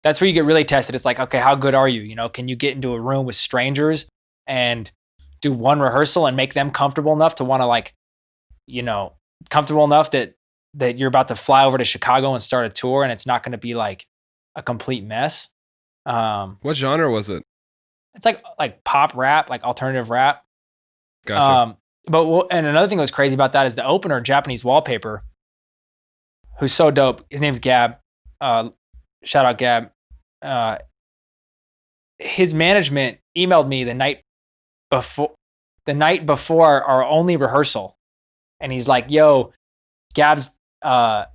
that's where you get really tested. It's like, okay, how good are you? Can you get into a room with strangers and do 1 rehearsal and make them comfortable enough to want to comfortable enough that you're about to fly over to Chicago and start a tour and it's not going to be like a complete mess. What genre was it? It's like pop rap, like alternative rap. Gotcha. And another thing that was crazy about that is the opener, Japanese Wallpaper, who's so dope. His name's Gab. Shout out Gab. His management emailed me the night before our only rehearsal. And he's like, yo, Gab's bandmate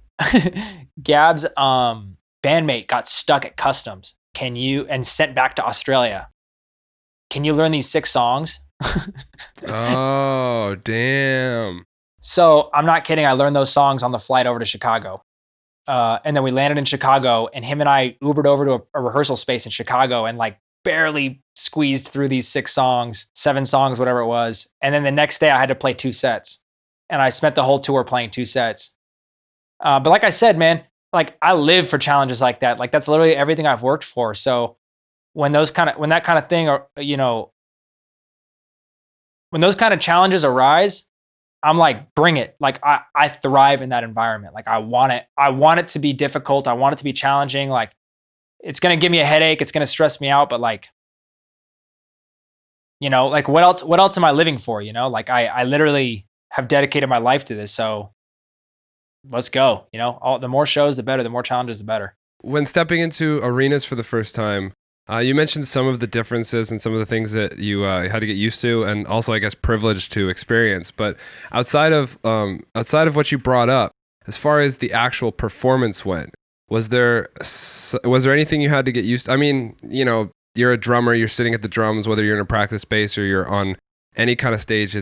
got stuck at customs. And sent back to Australia. Can you learn these 6 songs? Oh, damn. So I'm not kidding. I learned those songs on the flight over to Chicago. And then we landed in Chicago, and him and I Ubered over to a rehearsal space in Chicago and like barely squeezed through these 6 songs, 7 songs, whatever it was. And then the next day I had to play 2 sets. And I spent the whole tour playing 2 sets. But like I said, man, like I live for challenges like that. Like that's literally everything I've worked for. So when that kind of thing, or when those kind of challenges arise, I'm like, bring it. Like I thrive in that environment. Like I want it to be difficult. I want it to be challenging. Like it's going to give me a headache. It's going to stress me out. But like, like what else am I living for? Like I literally have dedicated my life to this. So let's go. The more shows, the better. The more challenges, the better. When stepping into arenas for the first time, you mentioned some of the differences and some of the things that you had to get used to, and also, I guess, privileged to experience. But outside of what you brought up, as far as the actual performance went, was there anything you had to get used to? I mean, you're a drummer, you're sitting at the drums, whether you're in a practice space or you're on any kind of stage.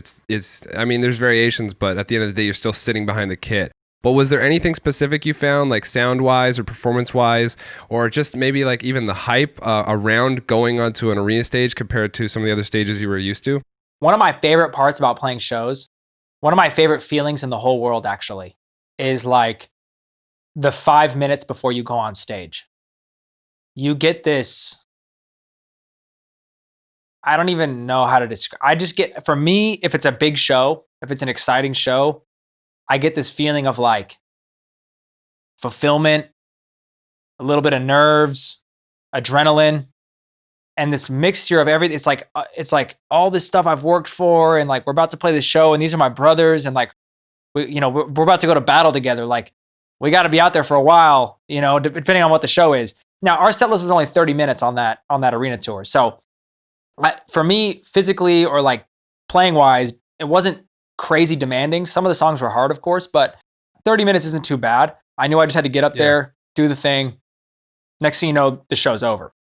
I mean, there's variations, but at the end of the day, you're still sitting behind the kit. But was there anything specific you found, like sound-wise or performance-wise, or just maybe like even the hype around going onto an arena stage compared to some of the other stages you were used to? One of my favorite parts about playing shows, one of my favorite feelings in the whole world actually, is like the 5 minutes before you go on stage. You get this, I don't even know how to describe. I just get, for me, if it's a big show, if it's an exciting show, I get this feeling of like fulfillment, a little bit of nerves, adrenaline, and this mixture of everything. It's like all this stuff I've worked for, and like we're about to play this show, and these are my brothers, and like we're about to go to battle together. Like we got to be out there for a while, depending on what the show is. Now our set list was only 30 minutes on that arena tour, so for me, physically or like playing wise, it wasn't crazy demanding. Some of the songs were hard, of course, but 30 minutes isn't too bad. I knew I just had to get up there, do the thing. Next thing you know, the show's over.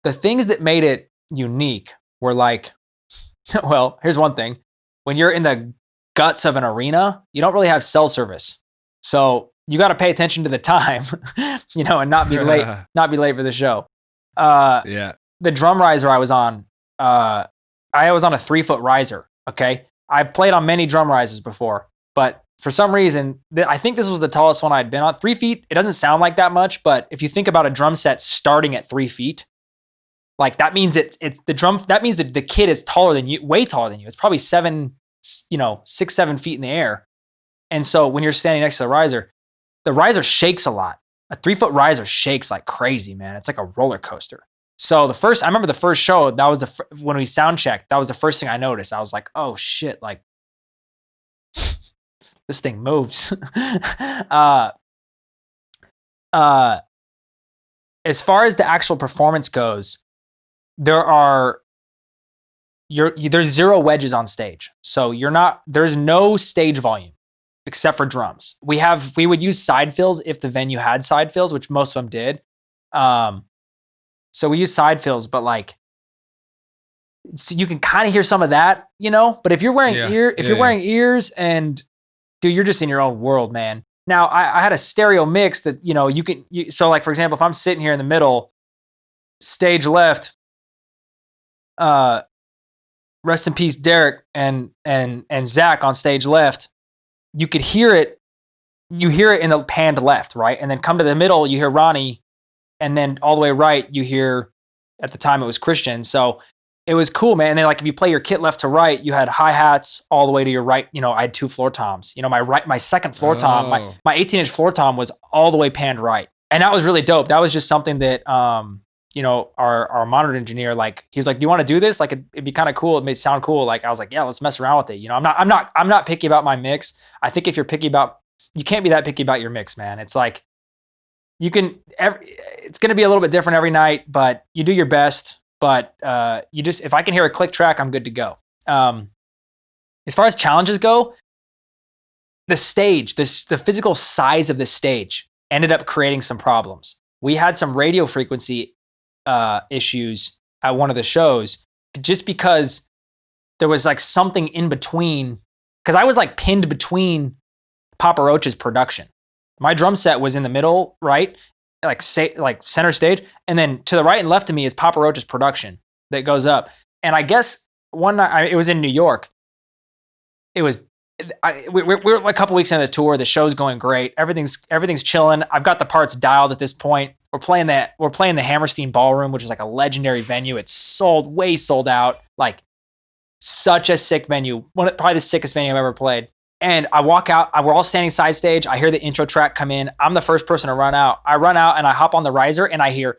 The things that made it unique were like, well, here's one thing. When you're in the guts of an arena, you don't really have cell service. So you got to pay attention to the time, and not be late for the show. The drum riser I was on, I was on a 3-foot riser. Okay. I've played on many drum risers before, but for some reason, I think this was the tallest one I'd been on. 3 feet, it doesn't sound like that much, but if you think about a drum set starting at 3 feet, like that means it's the drum, that means that the kid is taller than you, way taller than you. It's probably 6, 7 feet in the air. And so when you're standing next to the riser shakes a lot. A 3-foot riser shakes like crazy, man. It's like a roller coaster. So I remember the first show, that was when we sound checked, that was the first thing I noticed. I was like, oh shit, like this thing moves. As far as the actual performance goes, there's 0 wedges on stage. So there's no stage volume. except for drums. We would use side fills if the venue had side fills, which most of them did. So we use side fills, but like, so you can kind of hear some of that, you know. But if you're wearing wearing ears, and dude, you're just in your own world, man. Now I had a stereo mix that, you know, so like, for example, if I'm sitting here in the middle, stage left, rest in peace, Derek and Zach on stage left, you could hear it. You hear it in the panned left, right? And then come to the middle, you hear Ronnie, and then all the way right, you hear, at the time it was Christian. So it was cool, man. And then like, if you play your kit left to right, you had hi-hats all the way to your right. You know, I had 2 floor toms. You know, my second floor tom, my 18-inch floor tom was all the way panned right. And that was really dope. That was just something that, you know, our monitor engineer, like, he was like, do you want to do this? Like, it'd be kind of cool. It may sound cool. Like, I was like, yeah, let's mess around with it. You know, I'm not picky about my mix. I think if you're picky about, you can't be that picky about your mix, man. It's like, it's going to be a little bit different every night, but you do your best. But if I can hear a click track, I'm good to go. As far as challenges go, the stage, the physical size of the stage ended up creating some problems. We had some radio frequency issues at one of the shows, just because there was like something in between, because I was like pinned between Papa Roach's production. My drum set was in the middle, right? Like center stage, and then to the right and left of me is Papa Roach's production that goes up. And I guess one night, it was in New York. It was we're like a couple weeks into the tour. The show's going great. Everything's chilling. I've got the parts dialed at this point. We're playing the Hammerstein Ballroom, which is like a legendary venue. It's way sold out. Like, such a sick venue. Probably the sickest venue I've ever played. And I walk out, we're all standing side stage. I hear the intro track come in. I'm the first person to run out. I run out and I hop on the riser and I hear,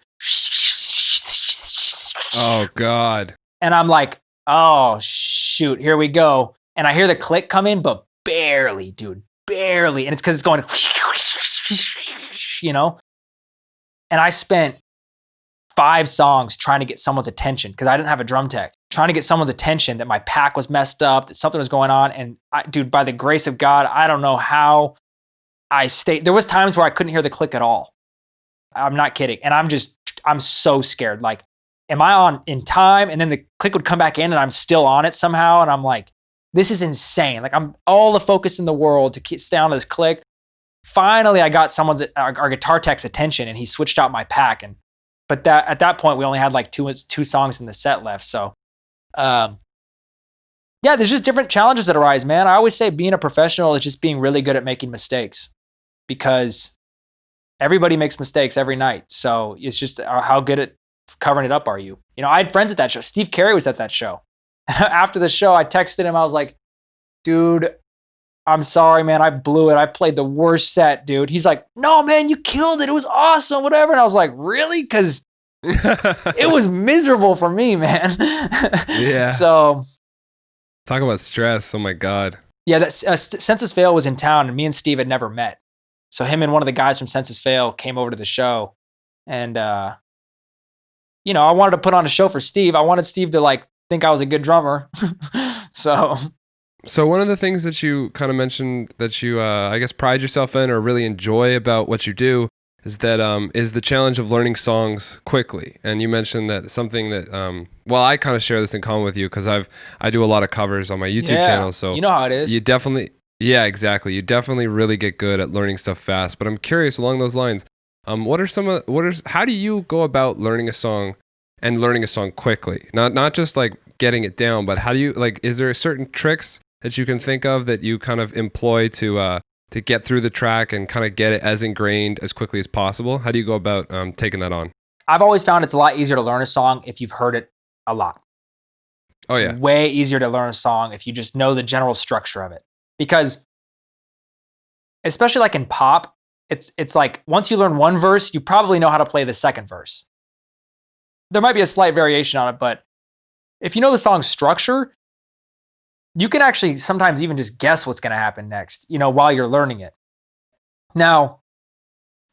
oh God. And I'm like, oh shoot, here we go. And I hear the click come in, but barely, dude, barely. And it's because it's going, you know? And I spent 5 songs trying to get someone's attention, because I didn't have a drum tech, trying to get someone's attention that my pack was messed up, that something was going on. And dude, by the grace of God, I don't know how I stayed. There was times where I couldn't hear the click at all. I'm not kidding. And I'm so scared. Like, am I on in time? And then the click would come back in and I'm still on it somehow. And I'm like, this is insane. Like, I'm all the focus in the world to stay on this click. Finally, I got our guitar tech's attention, and he switched out my pack. But at that point, we only had like two songs in the set left. So, yeah, there's just different challenges that arise, man. I always say being a professional is just being really good at making mistakes, because everybody makes mistakes every night. So it's just how good at covering it up are you? You know, I had friends at that show. Steve Carey was at that show. After the show, I texted him. I was like, dude, I'm sorry, man. I blew it. I played the worst set, dude. He's like, no, man, you killed it. It was awesome, whatever. And I was like, really? Because it was miserable for me, man. Yeah. So. Talk about stress. Oh, my God. Yeah, that Census Fail was in town, and me and Steve had never met. So him and one of the guys from Census Fail came over to the show. And, you know, I wanted to put on a show for Steve. I wanted Steve to, like, think I was a good drummer. So one of the things that you kind of mentioned that you, I guess, pride yourself in or really enjoy about what you do is that is the challenge of learning songs quickly. And you mentioned that something that, well, I kind of share this in common with you, because I do a lot of covers on my YouTube channel. So you know how it is. You definitely, yeah, exactly. You definitely really get good at learning stuff fast. But I'm curious along those lines, how do you go about learning a song and learning a song quickly? Not just like getting it down, but how do you, like, is there certain tricks that you can think of that you kind of employ to get through the track and kind of get it as ingrained as quickly as possible? How do you go about taking that on? I've always found it's a lot easier to learn a song if you've heard it a lot. Oh, yeah. It's way easier to learn a song if you just know the general structure of it. Because especially like in pop, it's like once you learn one verse, you probably know how to play the second verse. There might be a slight variation on it, but if you know the song's structure, you can actually sometimes even just guess what's going to happen next, you know, while you're learning it. Now,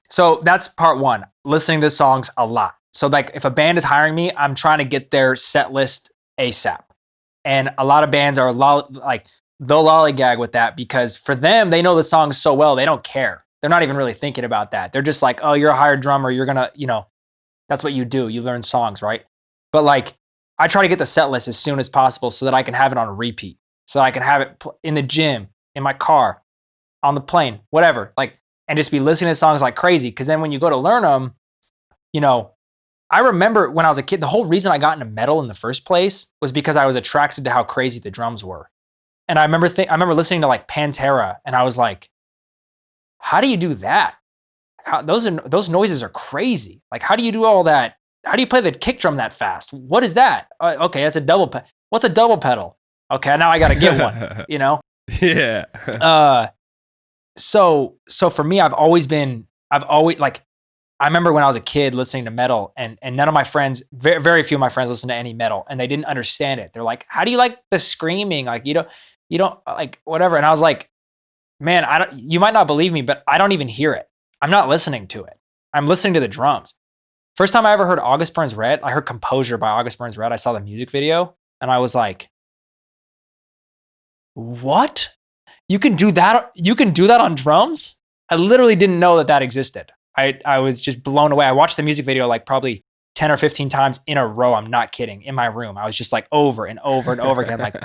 so that's part one, listening to songs a lot. So like if a band is hiring me, I'm trying to get their set list ASAP. And a lot of bands are like they'll lollygag with that because for them, they know the song so well, they don't care. They're not even really thinking about that. They're just like, oh, you're a hired drummer. You're going to, that's what you do. You learn songs, right? But like, I try to get the set list as soon as possible so that I can have it on a repeat. So that I can have it in the gym, in my car, on the plane, whatever. Like, and just be listening to songs like crazy. Because then when you go to learn them, I remember when I was a kid, the whole reason I got into metal in the first place was because I was attracted to how crazy the drums were. And I remember listening to like Pantera, and I was like, how do you do that? Those noises are crazy. Like, how do you do all that? How do you play the kick drum that fast? What is that? Okay, that's a double pedal. What's a double pedal? Okay, now I got to get one, Yeah. So for me, I've always like, I remember when I was a kid listening to metal, and none of my friends, very, very few of my friends listen to any metal, and they didn't understand it. They're like, how do you like the screaming? Like, you don't like whatever. And I was like, man, you might not believe me, but I don't even hear it. I'm not listening to it. I'm listening to the drums. First time I ever heard August Burns Red, I heard Composure by August Burns Red. I saw the music video, and I was like, what? You can do that? You can do that on drums? I literally didn't know that existed. I was just blown away. I watched the music video like probably 10 or 15 times in a row. I'm not kidding. In my room. I was just like over and over and over again. Like,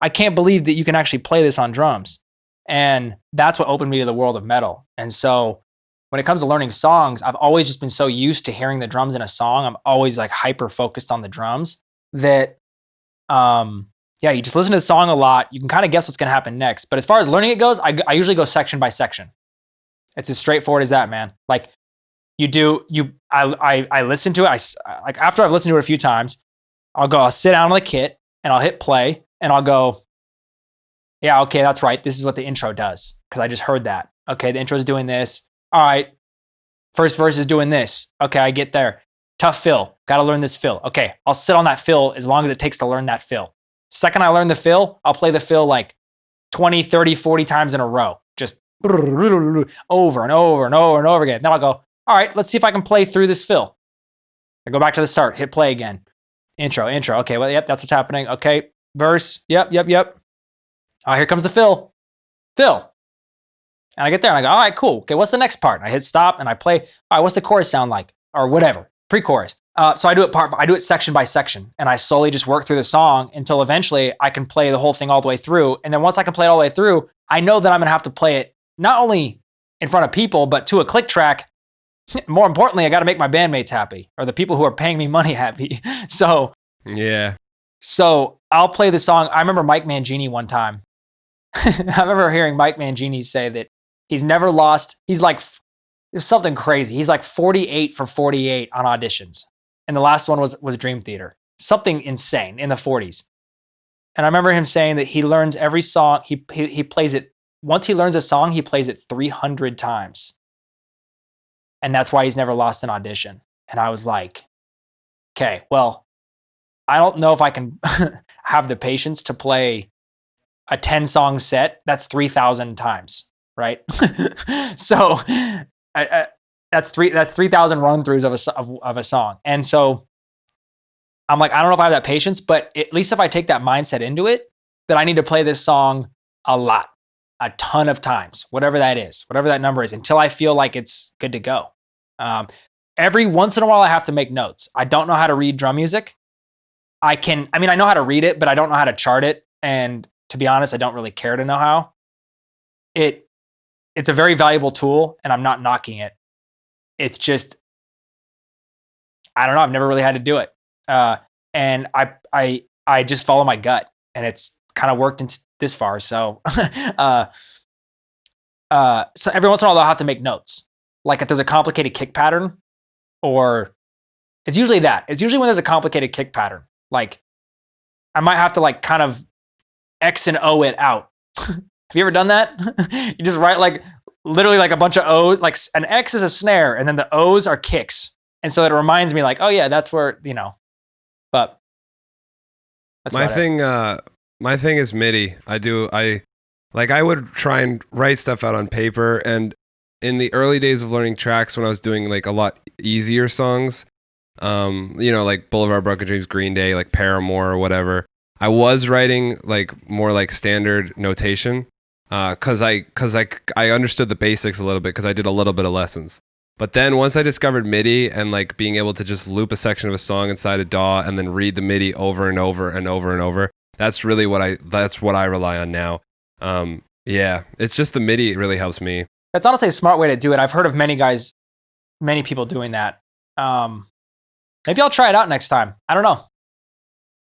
I can't believe that you can actually play this on drums. And that's what opened me to the world of metal. And so when it comes to learning songs, I've always just been so used to hearing the drums in a song. I'm always like hyper focused on the drums that, you just listen to the song a lot. You can kind of guess what's going to happen next. But as far as learning it goes, I usually go section by section. It's as straightforward as that, man. Like I listen to it. Like after I've listened to it a few times, I'll sit down on the kit and I'll hit play and I'll go, yeah, okay, that's right. This is what the intro does. Cause I just heard that. Okay. The intro is doing this. All right. First verse is doing this. Okay. I get there. Tough fill. Got to learn this fill. Okay. I'll sit on that fill as long as it takes to learn that fill. Second I learn the fill, I'll play the fill like 20, 30, 40 times in a row. Just over and over and over and over again. Then I'll go, all right, let's see if I can play through this fill. I go back to the start, hit play again. Intro. Okay, well, yep, that's what's happening. Okay, verse. Yep. Oh, here comes the fill. And I get there and I go, all right, cool. Okay, what's the next part? I hit stop and I play, all right, what's the chorus sound like? Or whatever, pre-chorus. So I do it section by section, and I slowly just work through the song until eventually I can play the whole thing all the way through. And then once I can play it all the way through, I know that I'm gonna have to play it not only in front of people, but to a click track. More importantly, I got to make my bandmates happy, or the people who are paying me money happy. So I'll play the song. I remember Mike Mangini one time. I remember hearing Mike Mangini say that he's never lost. He's like, it was something crazy. He's like 48 for 48 on auditions. And the last one was Dream Theater. Something insane in the 40s. And I remember him saying that he learns every song. He plays it. Once he learns a song, he plays it 300 times. And that's why he's never lost an audition. And I was like, okay, well, I don't know if I can have the patience to play a 10-song set. That's 3,000 times, right? So that's 3,000 run-throughs of a song. And so I'm like, I don't know if I have that patience, but at least if I take that mindset into it, that I need to play this song a lot, a ton of times, whatever that is, whatever that number is, until I feel like it's good to go. Every once in a while, I have to make notes. I don't know how to read drum music. I know how to read it, but I don't know how to chart it. And to be honest, I don't really care to know how. It's a very valuable tool, and I'm not knocking it. It's just, I don't know. I've never really had to do it. And I just follow my gut, and it's kind of worked into this far. So, so every once in a while I'll have to make notes. Like if there's a complicated kick pattern, or it's usually that. It's usually when there's a complicated kick pattern. Like I might have to like kind of X and O it out. Have you ever done that? You just write like literally like a bunch of O's, like an X is a snare and then the O's are kicks. And so it reminds me like, oh yeah, that's where, but that's my thing. My thing is MIDI. I would try and write stuff out on paper, and in the early days of learning tracks when I was doing like a lot easier songs, like Boulevard Broken Dreams, Green Day, like Paramore or whatever, I was writing like more like standard notation, cause I understood the basics a little bit because I did a little bit of lessons. But then once I discovered MIDI and like being able to just loop a section of a song inside a DAW and then read the MIDI over and over and over and over, that's what I rely on now. Yeah, it's just the MIDI. It really helps me. That's honestly a smart way to do it. I've heard of many people doing that. Maybe I'll try it out next time. I don't know.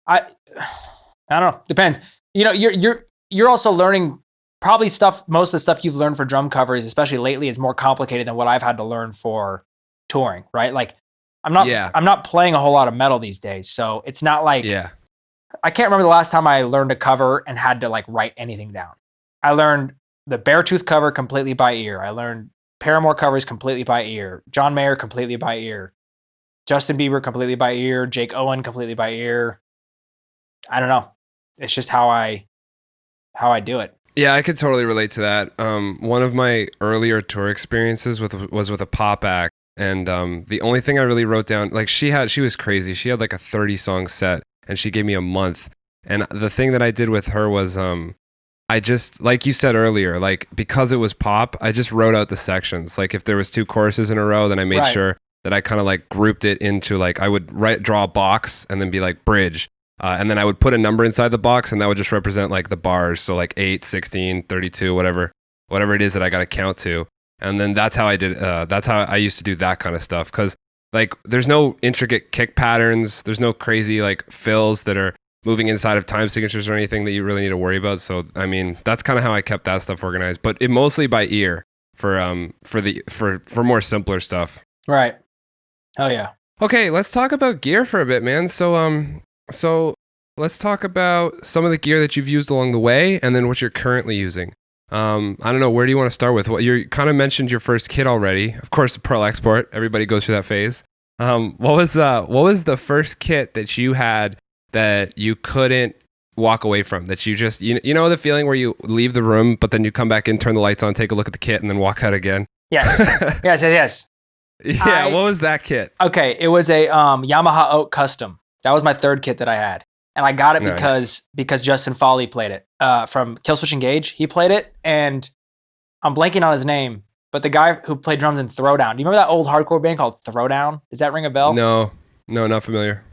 I don't know. Depends. You know, you're also learning probably stuff. Most of the stuff you've learned for drum covers, especially lately, is more complicated than what I've had to learn for touring. Right? Like, I'm not playing a whole lot of metal these days, so it's not like I can't remember the last time I learned a cover and had to like write anything down. I learned the Beartooth cover completely by ear. I learned Paramore covers completely by ear. John Mayer completely by ear. Justin Bieber completely by ear. Jake Owen completely by ear. I don't know. It's just how I do it. Yeah, I could totally relate to that. One of my earlier tour experiences was with a pop act, and the only thing I really wrote down, like she was crazy. She had like a 30-song set, and she gave me a month. And the thing that I did with her was I just, like you said earlier, like because it was pop, I just wrote out the sections. Like if there was 2 choruses in a row, then I made sure that I kind of like grouped it into like, I would draw a box and then be like bridge. And then I would put a number inside the box and that would just represent like the bars. So like 8, 16, 32, whatever it is that I got to count to. And then that's how I did, that's how I used to do that kind of stuff. Cause like there's no intricate kick patterns. There's no crazy like fills that are moving inside of time signatures or anything that you really need to worry about. So, I mean, that's kind of how I kept that stuff organized, but it mostly by ear for more simpler stuff. Right. Hell yeah. Okay, let's talk about gear for a bit, man. So let's talk about some of the gear that you've used along the way and then what you're currently using. I don't know, where do you want to start with? What you kind of mentioned your first kit already. Of course, the Pearl Export. Everybody goes through that phase. What was the first kit that you had that you couldn't walk away from, that you just, you know the feeling where you leave the room, but then you come back in, turn the lights on, take a look at the kit, and then walk out again? Yes. yes. Yeah, what was that kit? Okay, it was a Yamaha Oak Custom. That was my third kit that I had. And I got it because Justin Foley played it. From Killswitch Engage, he played it, and I'm blanking on his name, but the guy who played drums in Throwdown. Do you remember that old hardcore band called Throwdown? Does that ring a bell? No, not familiar.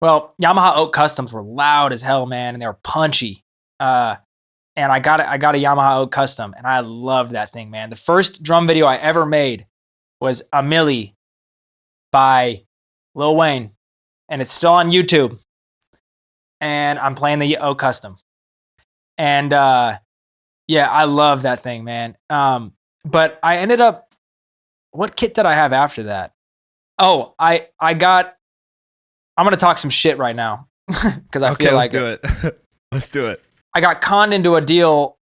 Well, Yamaha Oak Customs were loud as hell, man, and they were punchy. And I got a Yamaha Oak Custom, and I loved that thing, man. The first drum video I ever made was A Milli by Lil Wayne, and it's still on YouTube. And I'm playing the Oak Custom. And yeah, I love that thing, man. But I ended up, what kit did I have after that? Oh, I'm going to talk some shit right now because I feel like let's do it. Let's do it. I got conned into a deal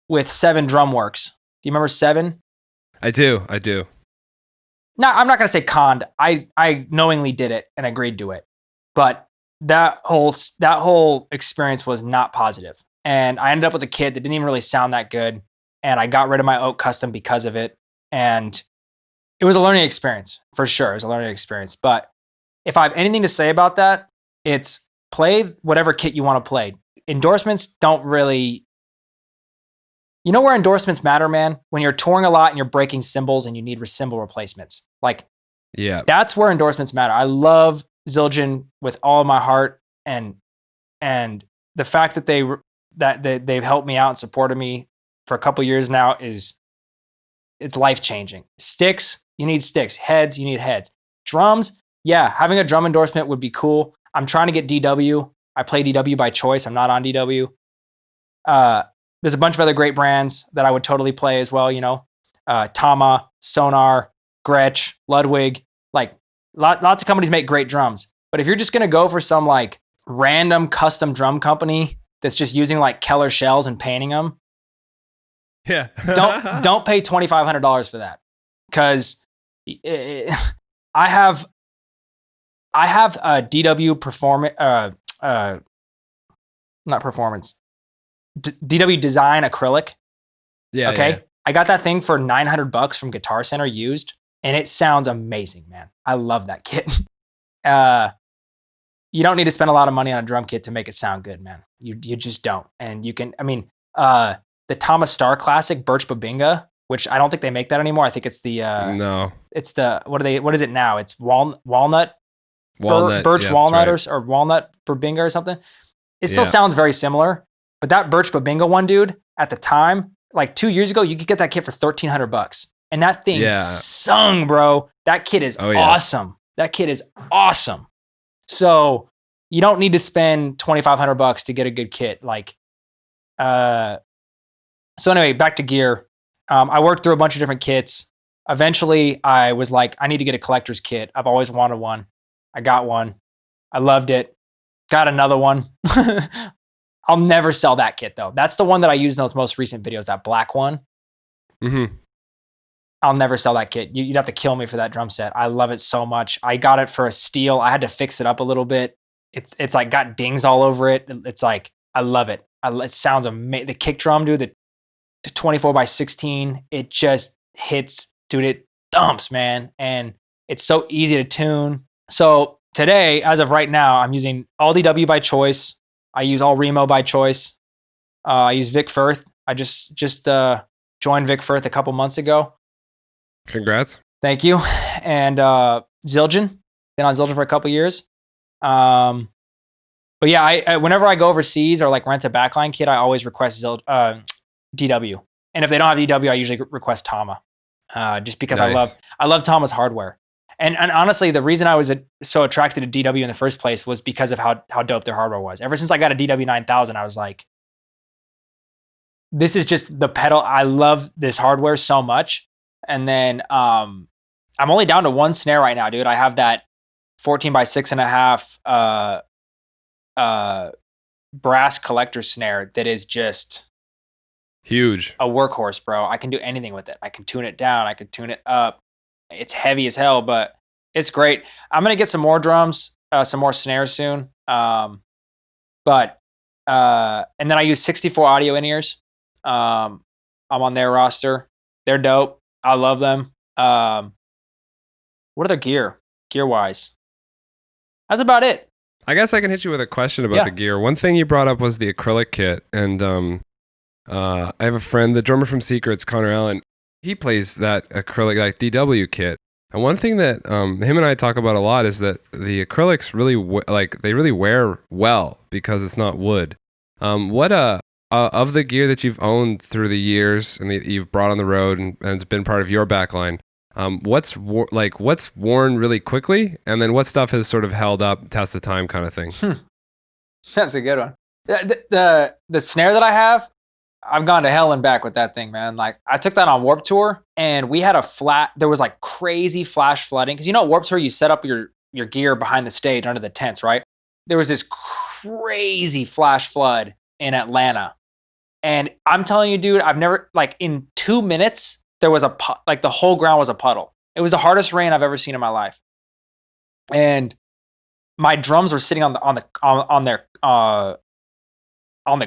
with 7 Drumworks. Do you remember 7? I do. No, I'm not going to say conned. I knowingly did it and agreed to it. But that whole experience was not positive. And I ended up with a kit that didn't even really sound that good. And I got rid of my Oak Custom because of it. And it was a learning experience, for sure. It was a learning experience. But if I have anything to say about that, it's play whatever kit you want to play. Endorsements don't really... You know where endorsements matter, man? When you're touring a lot and you're breaking cymbals and you need cymbal replacements. Like, yeah, that's where endorsements matter. I love Zildjian with all my heart, and the fact that they've helped me out and supported me for a couple years now it's life-changing. Sticks, you need sticks. Heads, you need heads. Drums, yeah, having a drum endorsement would be cool. I'm trying to get DW. I play DW by choice. I'm not on DW. There's a bunch of other great brands that I would totally play as well, you know. Tama, Sonar, Gretsch, Ludwig. Like, lots of companies make great drums. But if you're just going to go for some, like, random custom drum company that's just using, like, Keller shells and painting them, yeah, don't pay $2,500 for that. Because I have a DW DW Design acrylic. Yeah. Okay. Yeah. I got that thing for $900 from Guitar Center used, and it sounds amazing, man. I love that kit. you don't need to spend a lot of money on a drum kit to make it sound good, man. You just don't. And you can, the Thomas Starr Classic Birch Babinga, which I don't think they make that anymore. I think it's the no. It's the what is it now? It's walnut, birch yeah, walnut right. or walnut Babinga or something. It still sounds very similar, but that Birch Babinga one, dude, at the time, like 2 years ago, you could get that kit for $1,300, and that thing sung, bro. That kit is awesome. That kit is awesome. So you don't need to spend $2,500 to get a good kit. Like, so anyway, back to gear. I worked through a bunch of different kits. Eventually, I was like, I need to get a collector's kit. I've always wanted one. I got one. I loved it. Got another one. I'll never sell that kit though. That's the one that I used in those most recent videos, that black one. Mm-hmm. I'll never sell that kit. You'd have to kill me for that drum set. I love it so much. I got it for a steal. I had to fix it up a little bit. It's like got dings all over it. It's like, I love it. It sounds amazing. The kick drum, dude, the 24x16, it just hits, dude, it thumps, man. And it's so easy to tune. So today, as of right now, I'm using Allday W by choice. I use All Remo by choice. I use Vic Firth. I just joined Vic Firth a couple months ago. Congrats. Thank you. And Zildjian. Been on Zildjian for a couple years. But yeah, I whenever I go overseas or like rent a backline kit, I always request DW. And if they don't have DW, I usually request Tama. Just because Nice. I love Tama's hardware. And honestly, the reason I was so attracted to DW in the first place was because of how dope their hardware was. Ever since I got a DW 9000, I was like, this is just the pedal. I love this hardware so much. And then I'm only down to one snare right now, dude. I have that 14x6.5 brass collector snare that is just Huge. a workhorse, bro. I can do anything with it. I can tune it down. I can tune it up. It's heavy as hell, but it's great. I'm going to get some more drums, some more snares soon. And then I use 64 audio in-ears. I'm on their roster. They're dope. I love them. What other gear-wise? That's about it. I guess I can hit you with a question about the gear. One thing you brought up was the acrylic kit. And I have a friend, the drummer from Secrets, Connor Allen. He plays that acrylic, like DW kit. And one thing that him and I talk about a lot is that the acrylics really, they really wear well because it's not wood. What of the gear that you've owned through the years and that you've brought on the road and it's been part of your backline, what's worn really quickly, and then what stuff has sort of held up test of time kind of thing? That's a good one. The snare that I have, I've gone to hell and back with that thing, man. Like, I took that on Warped Tour, and we had there was like crazy flash flooding. Because at Warped Tour, you set up your gear behind the stage under the tents, right? There was this crazy flash flood in Atlanta. And I'm telling you, dude, I've never, like, in 2 minutes, there was the whole ground was a puddle. It was the hardest rain I've ever seen in my life. And my drums were sitting on the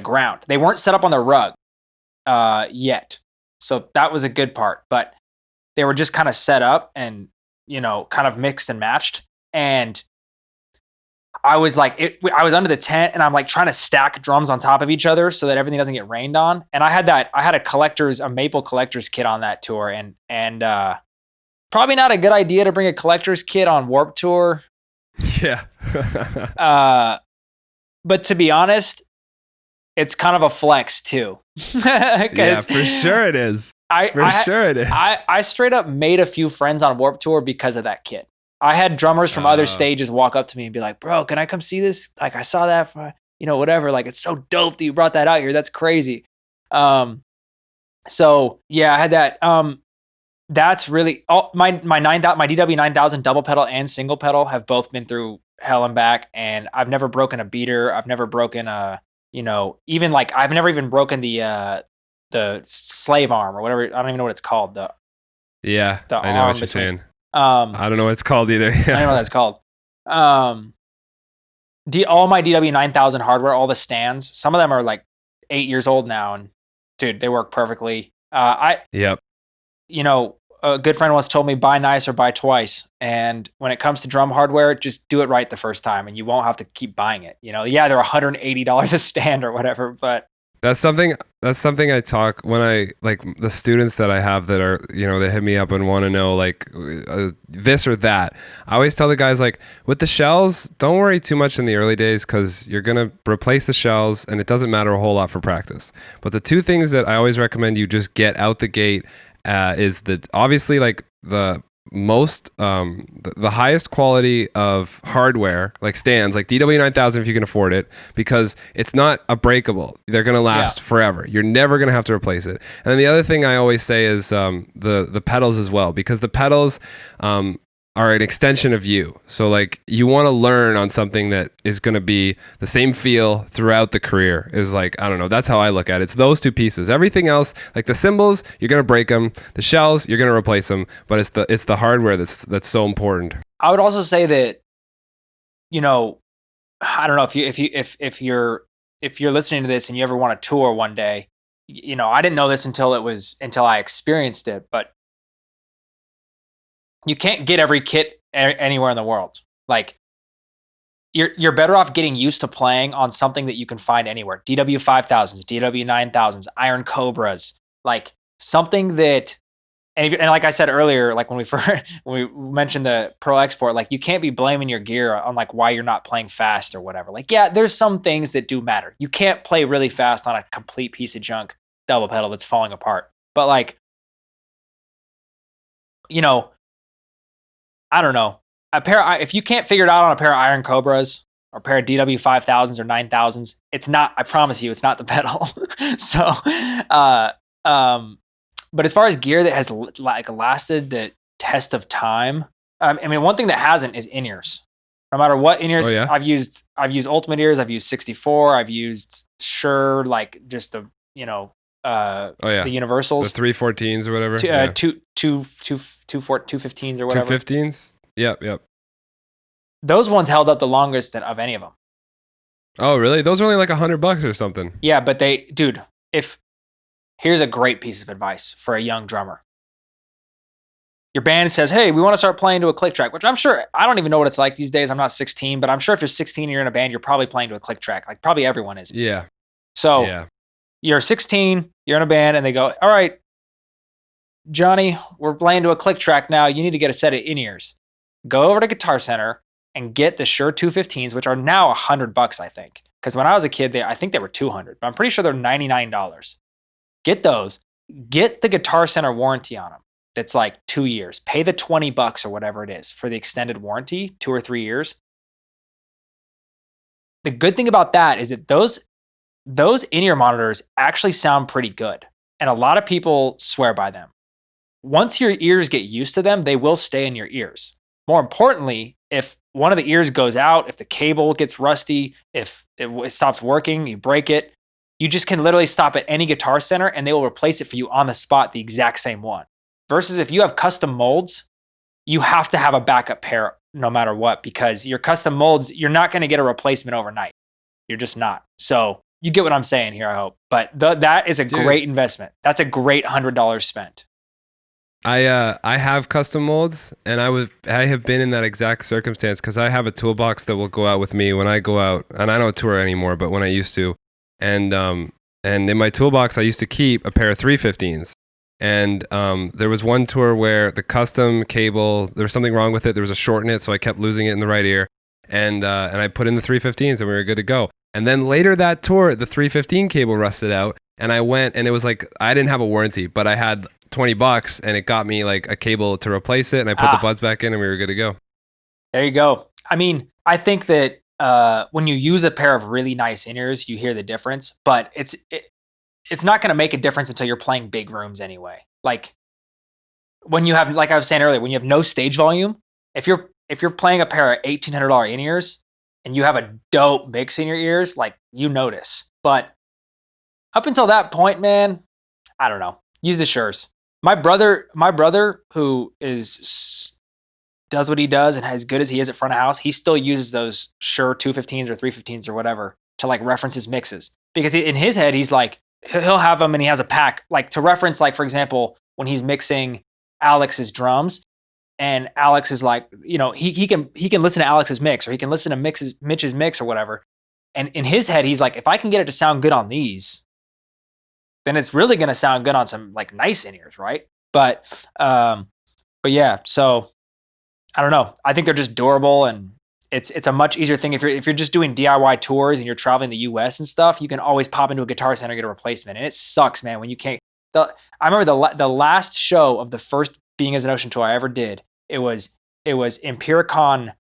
ground. They weren't set up on the rug yet. So that was a good part, but they were just kind of set up and, kind of mixed and matched. And I was like, I was under the tent and I'm like trying to stack drums on top of each other so that everything doesn't get rained on. And I had a maple collector's kit on that tour, and probably not a good idea to bring a collector's kit on Warped Tour. Yeah. But to be honest, it's kind of a flex too. Yeah, for sure it is. I straight up made a few friends on Warped Tour because of that kit. I had drummers from other stages walk up to me and be like, bro, can I come see this? Like, I saw that for, whatever. Like, it's so dope that you brought that out here. That's crazy. So yeah, I had that. That's really my DW 9000 double pedal and single pedal have both been through hell and back. And I've never broken a beater. I've never broken I've never even broken the slave arm or whatever. I don't even know what it's called. I know what you're saying. I don't know what it's called either. I don't know what that's called. All my DW 9000 hardware, all the stands, some of them are like 8 years old now, and dude, they work perfectly. a good friend once told me, buy nice or buy twice. And when it comes to drum hardware, just do it right the first time and you won't have to keep buying it. You know, yeah, they're $180 a stand or whatever, but That's something I talk when I like the students that I have that are, you know, they hit me up and want to know like this or that. I always tell the guys like with the shells, don't worry too much in the early days because you're going to replace the shells and it doesn't matter a whole lot for practice. But the two things that I always recommend you just get out the gate is that obviously like the most the highest quality of hardware like stands like DW9000 if you can afford it, because it's not a breakable. They're going to last forever. You're never going to have to replace it. And then the other thing I always say is the pedals as well, because the pedals are an extension of you. So like you want to learn on something that is going to be the same feel throughout the career is like, I don't know. That's how I look at it. It's those two pieces. Everything else, like the cymbals, you're going to break them. The shells, you're going to replace them. But it's the hardware that's so important. I would also say that, you know, I don't know if you're listening to this and you ever want to tour one day, you know, I didn't know this until I experienced it, but you can't get every kit anywhere in the world. Like you're better off getting used to playing on something that you can find anywhere. DW5000s, DW9000s, Iron Cobras, like something that, and like I said earlier, like when we mentioned the Pro Export, like you can't be blaming your gear on like why you're not playing fast or whatever. Like, yeah, there's some things that do matter. You can't play really fast on a complete piece of junk double pedal that's falling apart. But like, you know, I don't know. If you can't figure it out on a pair of Iron Cobras or a pair of DW5000s or 9000s, it's not, I promise you, it's not the pedal. So, but as far as gear that has like lasted the test of time, I mean, one thing that hasn't is in-ears. No matter what in-ears, I've used Ultimate ears, I've used 64, I've used Shure, like just the, you know, the universals, the 314s or whatever, 215s or whatever, 215s. Yep. Those ones held up the longest of any of them. Oh, really? Those are only like $100 or something. Yeah, but here's a great piece of advice for a young drummer. Your band says, hey, we want to start playing to a click track, which I'm sure, I don't even know what it's like these days. I'm not 16, but I'm sure if you're 16 and you're in a band, you're probably playing to a click track. Like probably everyone is. Yeah. So you're 16, you're in a band, and they go, all right, Johnny, we're playing to a click track now. You need to get a set of in-ears. Go over to Guitar Center and get the Shure 215s, which are now $100, I think. Because when I was a kid, I think they were $200, but I'm pretty sure they're $99. Get those. Get the Guitar Center warranty on them. That's like 2 years. Pay the $20 or whatever it is for the extended warranty, 2 or 3 years. The good thing about that is that those in-ear monitors actually sound pretty good. And a lot of people swear by them. Once your ears get used to them, they will stay in your ears. More importantly, if one of the ears goes out, if the cable gets rusty, if it stops working, you break it, you just can literally stop at any Guitar Center and they will replace it for you on the spot, the exact same one. Versus if you have custom molds, you have to have a backup pair no matter what, because your custom molds, you're not going to get a replacement overnight. You're just not. So you get what I'm saying here, I hope. But that is a great investment. That's a great $100 spent. I have custom molds, and I have been in that exact circumstance because I have a toolbox that will go out with me when I go out, and I don't tour anymore, but when I used to, and in my toolbox I used to keep a pair of 315s, and there was one tour where the custom cable, there was something wrong with it, there was a short in it, so I kept losing it in the right ear, and I put in the 315s and we were good to go. And then later that tour, the 315 cable rusted out, and I went, and it was like I didn't have a warranty, but I had $20 and it got me like a cable to replace it, and I put the buds back in and we were good to go. There you go. I mean, I think that when you use a pair of really nice in-ears, you hear the difference, but it's not going to make a difference until you're playing big rooms anyway. Like when you have, like I was saying earlier, when you have no stage volume, if you're playing a pair of $1,800 in-ears and you have a dope mix in your ears, like you notice. But up until that point, man, I don't know. Use the Shures. My brother who does what he does and as good as he is at front of house, he still uses those Shure 215s or 315s or whatever to like reference his mixes. Because in his head, he's like, he'll have them and he has a pack like to reference, like for example, when he's mixing Alex's drums. And Alex is like, you know, he can listen to Alex's mix, or he can listen to Mitch's mix or whatever. And in his head, he's like, if I can get it to sound good on these, then it's really going to sound good on some like nice in-ears, right? But yeah, so I don't know. I think they're just durable, and it's a much easier thing if you're just doing DIY tours and you're traveling the US and stuff. You can always pop into a Guitar Center and get a replacement, and it sucks, man, when you can't. I remember the last show of the first Being as an Ocean tour I ever did. It was Empiricon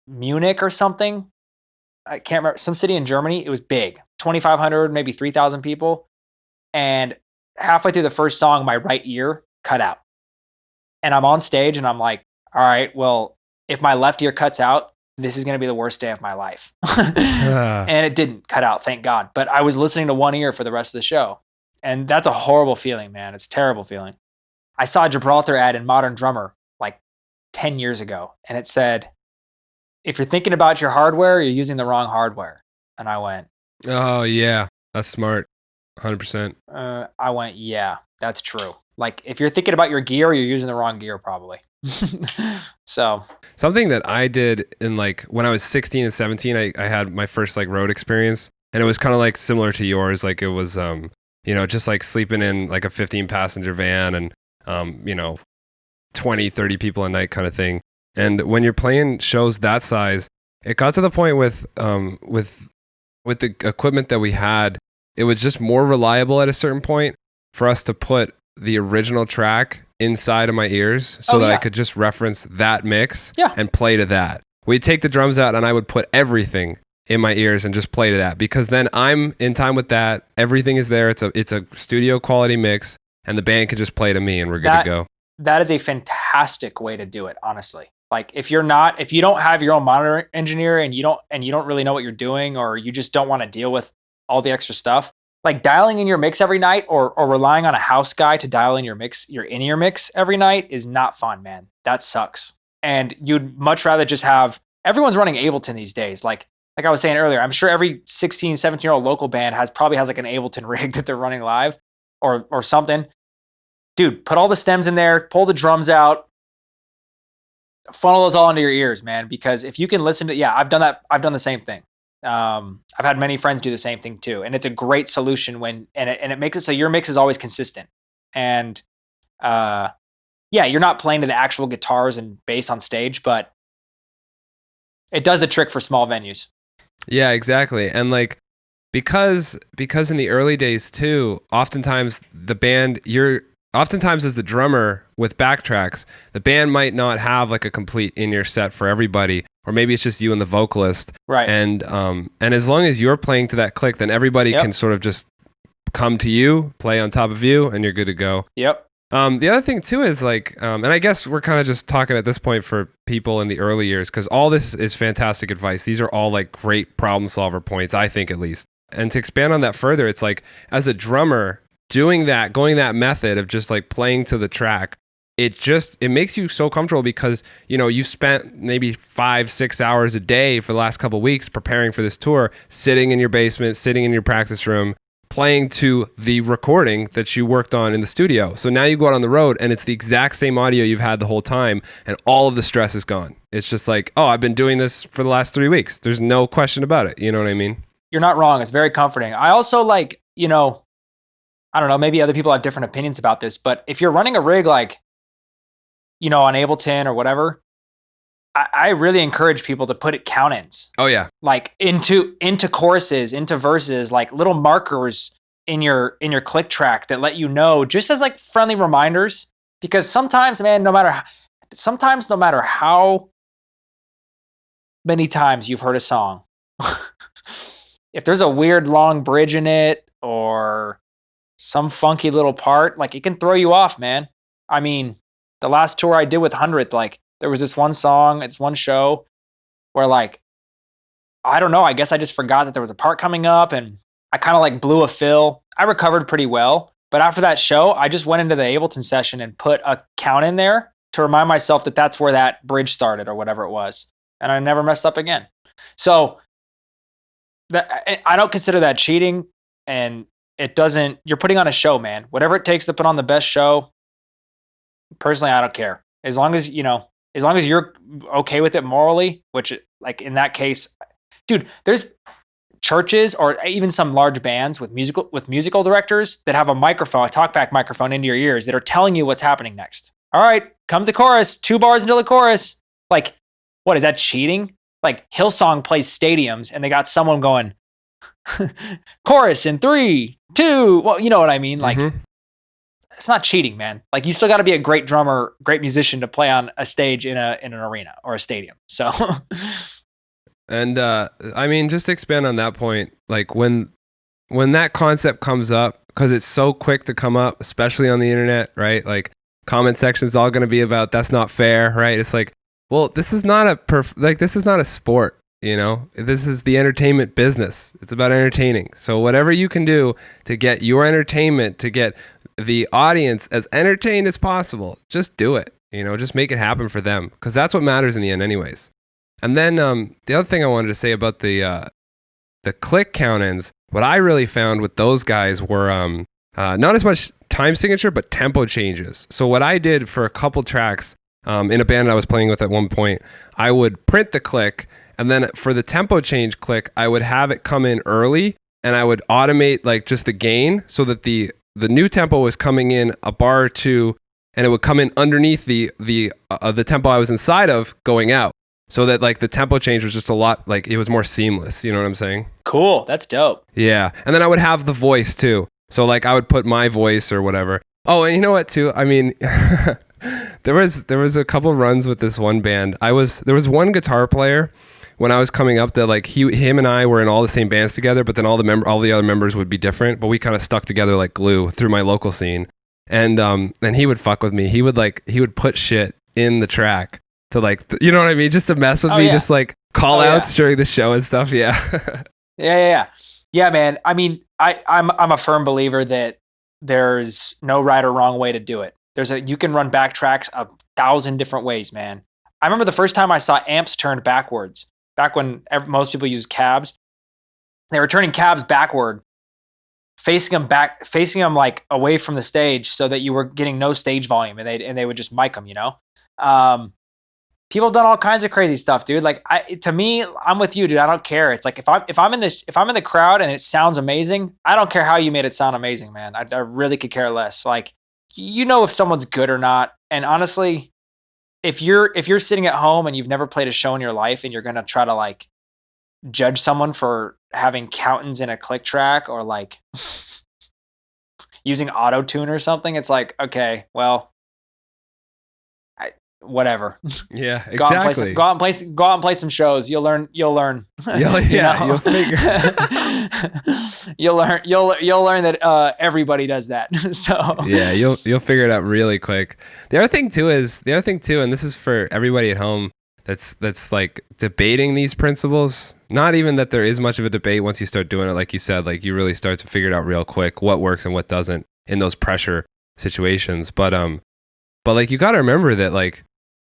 Munich or something. I can't remember, some city in Germany. It was big, 2,500, maybe 3,000 people. And halfway through the first song, my right ear cut out. And I'm on stage and I'm like, all right, well, if my left ear cuts out, this is going to be the worst day of my life. And it didn't cut out, thank God. But I was listening to one ear for the rest of the show. And that's a horrible feeling, man. It's a terrible feeling. I saw a Gibraltar ad in Modern Drummer like 10 years ago. And it said, if you're thinking about your hardware, you're using the wrong hardware. And I went, oh, yeah, that's smart. 100%. I went, yeah, that's true. Like, if you're thinking about your gear, you're using the wrong gear probably. So something that I did in like when I was 16 and 17, I had my first like road experience, and it was kind of like similar to yours. Like it was, you know, just like sleeping in like a 15 passenger van and, you know, 20, 30 people a night kind of thing. And when you're playing shows that size, it got to the point with the equipment that we had, it was just more reliable at a certain point for us to put the original track inside of my ears so that I could just reference that mix and play to that. We'd take the drums out and I would put everything in my ears and just play to that, because then I'm in time with that. Everything is there. It's a studio quality mix, and the band can just play to me and we're good to go. That is a fantastic way to do it, honestly. Like if you don't have your own monitor engineer and you don't really know what you're doing, or you just don't want to deal with all the extra stuff, like dialing in your mix every night or relying on a house guy to dial in your mix, your in-ear mix every night is not fun, man. That sucks. And you'd much rather just have, everyone's running Ableton these days. Like I was saying earlier, I'm sure every 16, 17-year-old local band probably has like an Ableton rig that they're running live or something. Dude, put all the stems in there, pull the drums out, funnel those all into your ears, man. Because if you can listen to, I've done that. I've done the same thing. I've had many friends do the same thing too. And it's a great solution and it makes it so your mix is always consistent. And you're not playing to the actual guitars and bass on stage, but it does the trick for small venues. Yeah, exactly. And like, because in the early days too, oftentimes as the drummer with backtracks, the band might not have like a complete in-ear set for everybody, or maybe it's just you and the vocalist. Right. And as long as you're playing to that click, then everybody can sort of just come to you, play on top of you, and you're good to go. Yep. The other thing too is like, and I guess we're kind of just talking at this point for people in the early years, because all this is fantastic advice. These are all like great problem solver points, I think at least. And to expand on that further, it's like as a drummer, going that method of just like playing to the track, it makes you so comfortable, because, you know, you spent maybe 5-6 hours a day for the last couple of weeks preparing for this tour, sitting in your basement, sitting in your practice room, playing to the recording that you worked on in the studio. So now you go out on the road and it's the exact same audio you've had the whole time, and all of the stress is gone. It's just like, oh, I've been doing this for the last 3 weeks. There's no question about it. You know what I mean? You're not wrong. It's very comforting. I also like, you know, I don't know, maybe other people have different opinions about this, but if you're running a rig like, you know, on Ableton or whatever, I really encourage people to put count-ins. Oh yeah. Like into choruses, into verses, like little markers in your click track that let you know, just as like friendly reminders. Because sometimes, man, no matter how many times you've heard a song, if there's a weird long bridge in it or some funky little part, like it can throw you off, man. I mean, the last tour I did with Hundredth, like there was this one song, it's one show where like, I don't know, I guess I just forgot that there was a part coming up and I kind of like blew a fill. I recovered pretty well, but after that show, I just went into the Ableton session and put a count in there to remind myself that that's where that bridge started or whatever it was. And I never messed up again. So I don't consider that cheating, and you're putting on a show, man. Whatever it takes to put on the best show, personally, I don't care. As long as, as long as you're okay with it morally, which like in that case, dude, there's churches or even some large bands with musical directors that have a microphone, a talkback microphone into your ears that are telling you what's happening next. All right, come to chorus, 2 bars until the chorus. Like, what is that, cheating? Like Hillsong plays stadiums and they got someone going chorus in 3, 2. Well, you know what I mean? Like, it's not cheating, man. Like, you still got to be a great drummer, great musician to play on a stage in an arena or a stadium. So, and I mean, just to expand on that point, like when that concept comes up, because it's so quick to come up, especially on the internet, right? Like, comment section's all going to be about that's not fair, right? It's like, well, this is not this is not a sport, This is the entertainment business. It's about entertaining. So whatever you can do to get your entertainment, to get the audience as entertained as possible, just do it. Just make it happen for them, because that's what matters in the end, anyways. And then the other thing I wanted to say about the click count-ins, what I really found with those guys were not as much time signature, but tempo changes. So what I did for a couple tracks in a band I was playing with at one point, I would print the click, and then for the tempo change click, I would have it come in early, and I would automate like just the gain so that the new tempo was coming in a bar or two, and it would come in underneath the tempo I was inside of going out, so that like the tempo change was just a lot, like it was more seamless. You know what I'm saying? Cool. That's dope. Yeah. And then I would have the voice too. So like I would put my voice or whatever. Oh, and you know what too? I mean, there was a couple runs with this one band. There was one guitar player when I was coming up that like him and I were in all the same bands together, but then all the other members would be different, but we kind of stuck together like glue through my local scene. And he would fuck with me. He would put shit in the track to like, you know what I mean? Just to mess with me, just like call outs during the show and stuff. Yeah. Yeah, man. I mean, I'm a firm believer that there's no right or wrong way to do it. You can run backtracks 1,000 different ways, man. I remember the first time I saw amps turned backwards, back when most people use cabs. They were turning cabs backward, facing them like away from the stage so that you were getting no stage volume, and they would just mic them, People have done all kinds of crazy stuff, dude. Like to me, I'm with you, dude. I don't care. It's like if I'm in the crowd and it sounds amazing, I don't care how you made it sound amazing, man. I really could care less. Like, if someone's good or not. And honestly, if you're sitting at home and you've never played a show in your life and you're gonna try to like judge someone for having count-ins in a click track or like using auto-tune or something, it's like, okay, well, whatever. Yeah, exactly. Go out and play some shows. You'll learn. Yeah, you'll figure. You'll learn that everybody does that. So yeah, you'll figure it out really quick. The other thing too, and this is for everybody at home that's like debating these principles. Not even that there is much of a debate once you start doing it. Like you said, like you really start to figure it out real quick what works and what doesn't in those pressure situations. But like you got to remember that like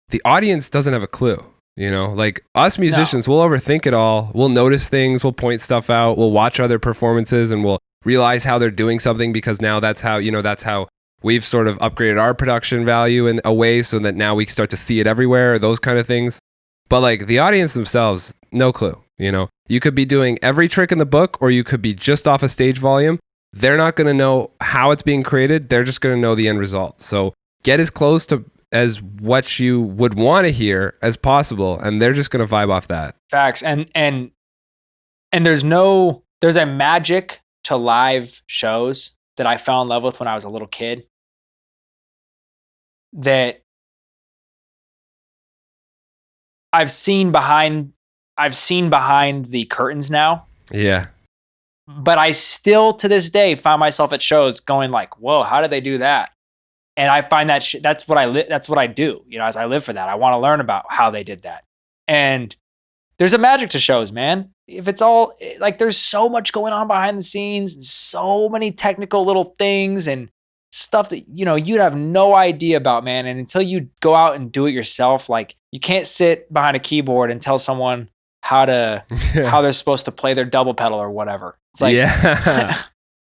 the audience doesn't have a clue. Like us musicians, we'll overthink it all. We'll notice things. We'll point stuff out. We'll watch other performances and we'll realize how they're doing something, because now that's how we've sort of upgraded our production value in a way so that now we start to see it everywhere, those kind of things. But like the audience themselves, no clue. You could be doing every trick in the book, or you could be just off a stage volume. They're not going to know how it's being created. They're just going to know the end result. So get as close to as what you would want to hear as possible, and they're just going to vibe off that. Facts. And there's a magic to live shows that I fell in love with when I was a little kid that I've seen behind the curtains now. Yeah. But I still to this day find myself at shows going like, whoa, how did they do that? And I find that that's what I do, as I live for that. I want to learn about how they did that. And there's a magic to shows, man. If it's all like, there's so much going on behind the scenes, and so many technical little things and stuff that, you'd have no idea about, man. And until you go out and do it yourself, like you can't sit behind a keyboard and tell someone how they're supposed to play their double pedal or whatever. It's like,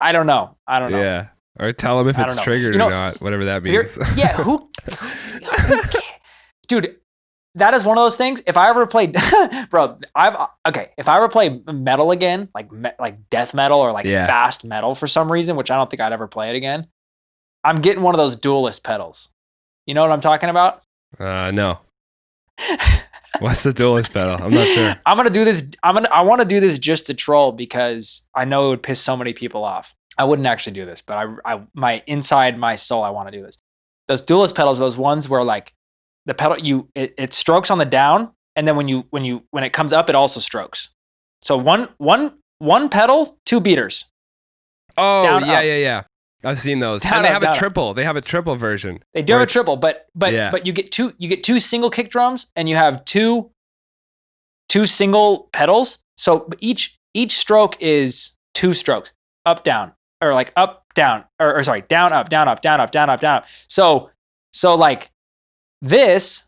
I don't know. Yeah. Or tell them if I it's don't know. triggered You know, or not, whatever that means. Yeah, dude, that is one of those things. If I ever played, bro, if I ever play metal again, like death metal or like fast metal for some reason, which I don't think I'd ever play it again, I'm getting one of those duelist pedals. You know what I'm talking about? No. What's the duelist pedal? I'm not sure. I'm gonna do this. I want to do this just to troll because I know it would piss so many people off. I wouldn't actually do this, but my inside my soul, I want to do this. Those duelist pedals, those ones where like the pedal, it strokes on the down, and then when it comes up, it also strokes. So one pedal, 2 beaters. Oh, down, yeah. I've seen those. Down, and they up, have down, a triple. They have a triple version. They do have a triple, but you get two single kick drums, and you have two single pedals. So each stroke is 2 strokes, up down, or like up down, or sorry, down up, down up, down up, down up, down up. So like this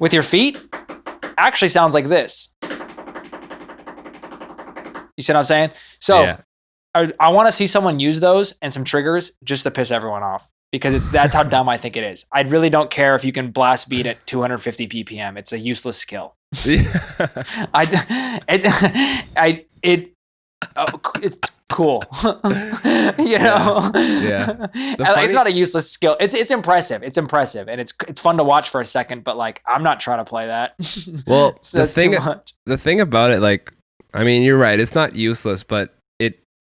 with your feet actually sounds like this. You see what I'm saying? So yeah. I want to see someone use those and some triggers just to piss everyone off, because that's how dumb I think it is. I really don't care if you can blast beat at 250 BPM. It's a useless skill. It's cool. You know? Yeah. It's not a useless skill. It's impressive. It's impressive. And it's fun to watch for a second, but like, I'm not trying to play that. Well, the thing about it, like, I mean, you're right. It's not useless, but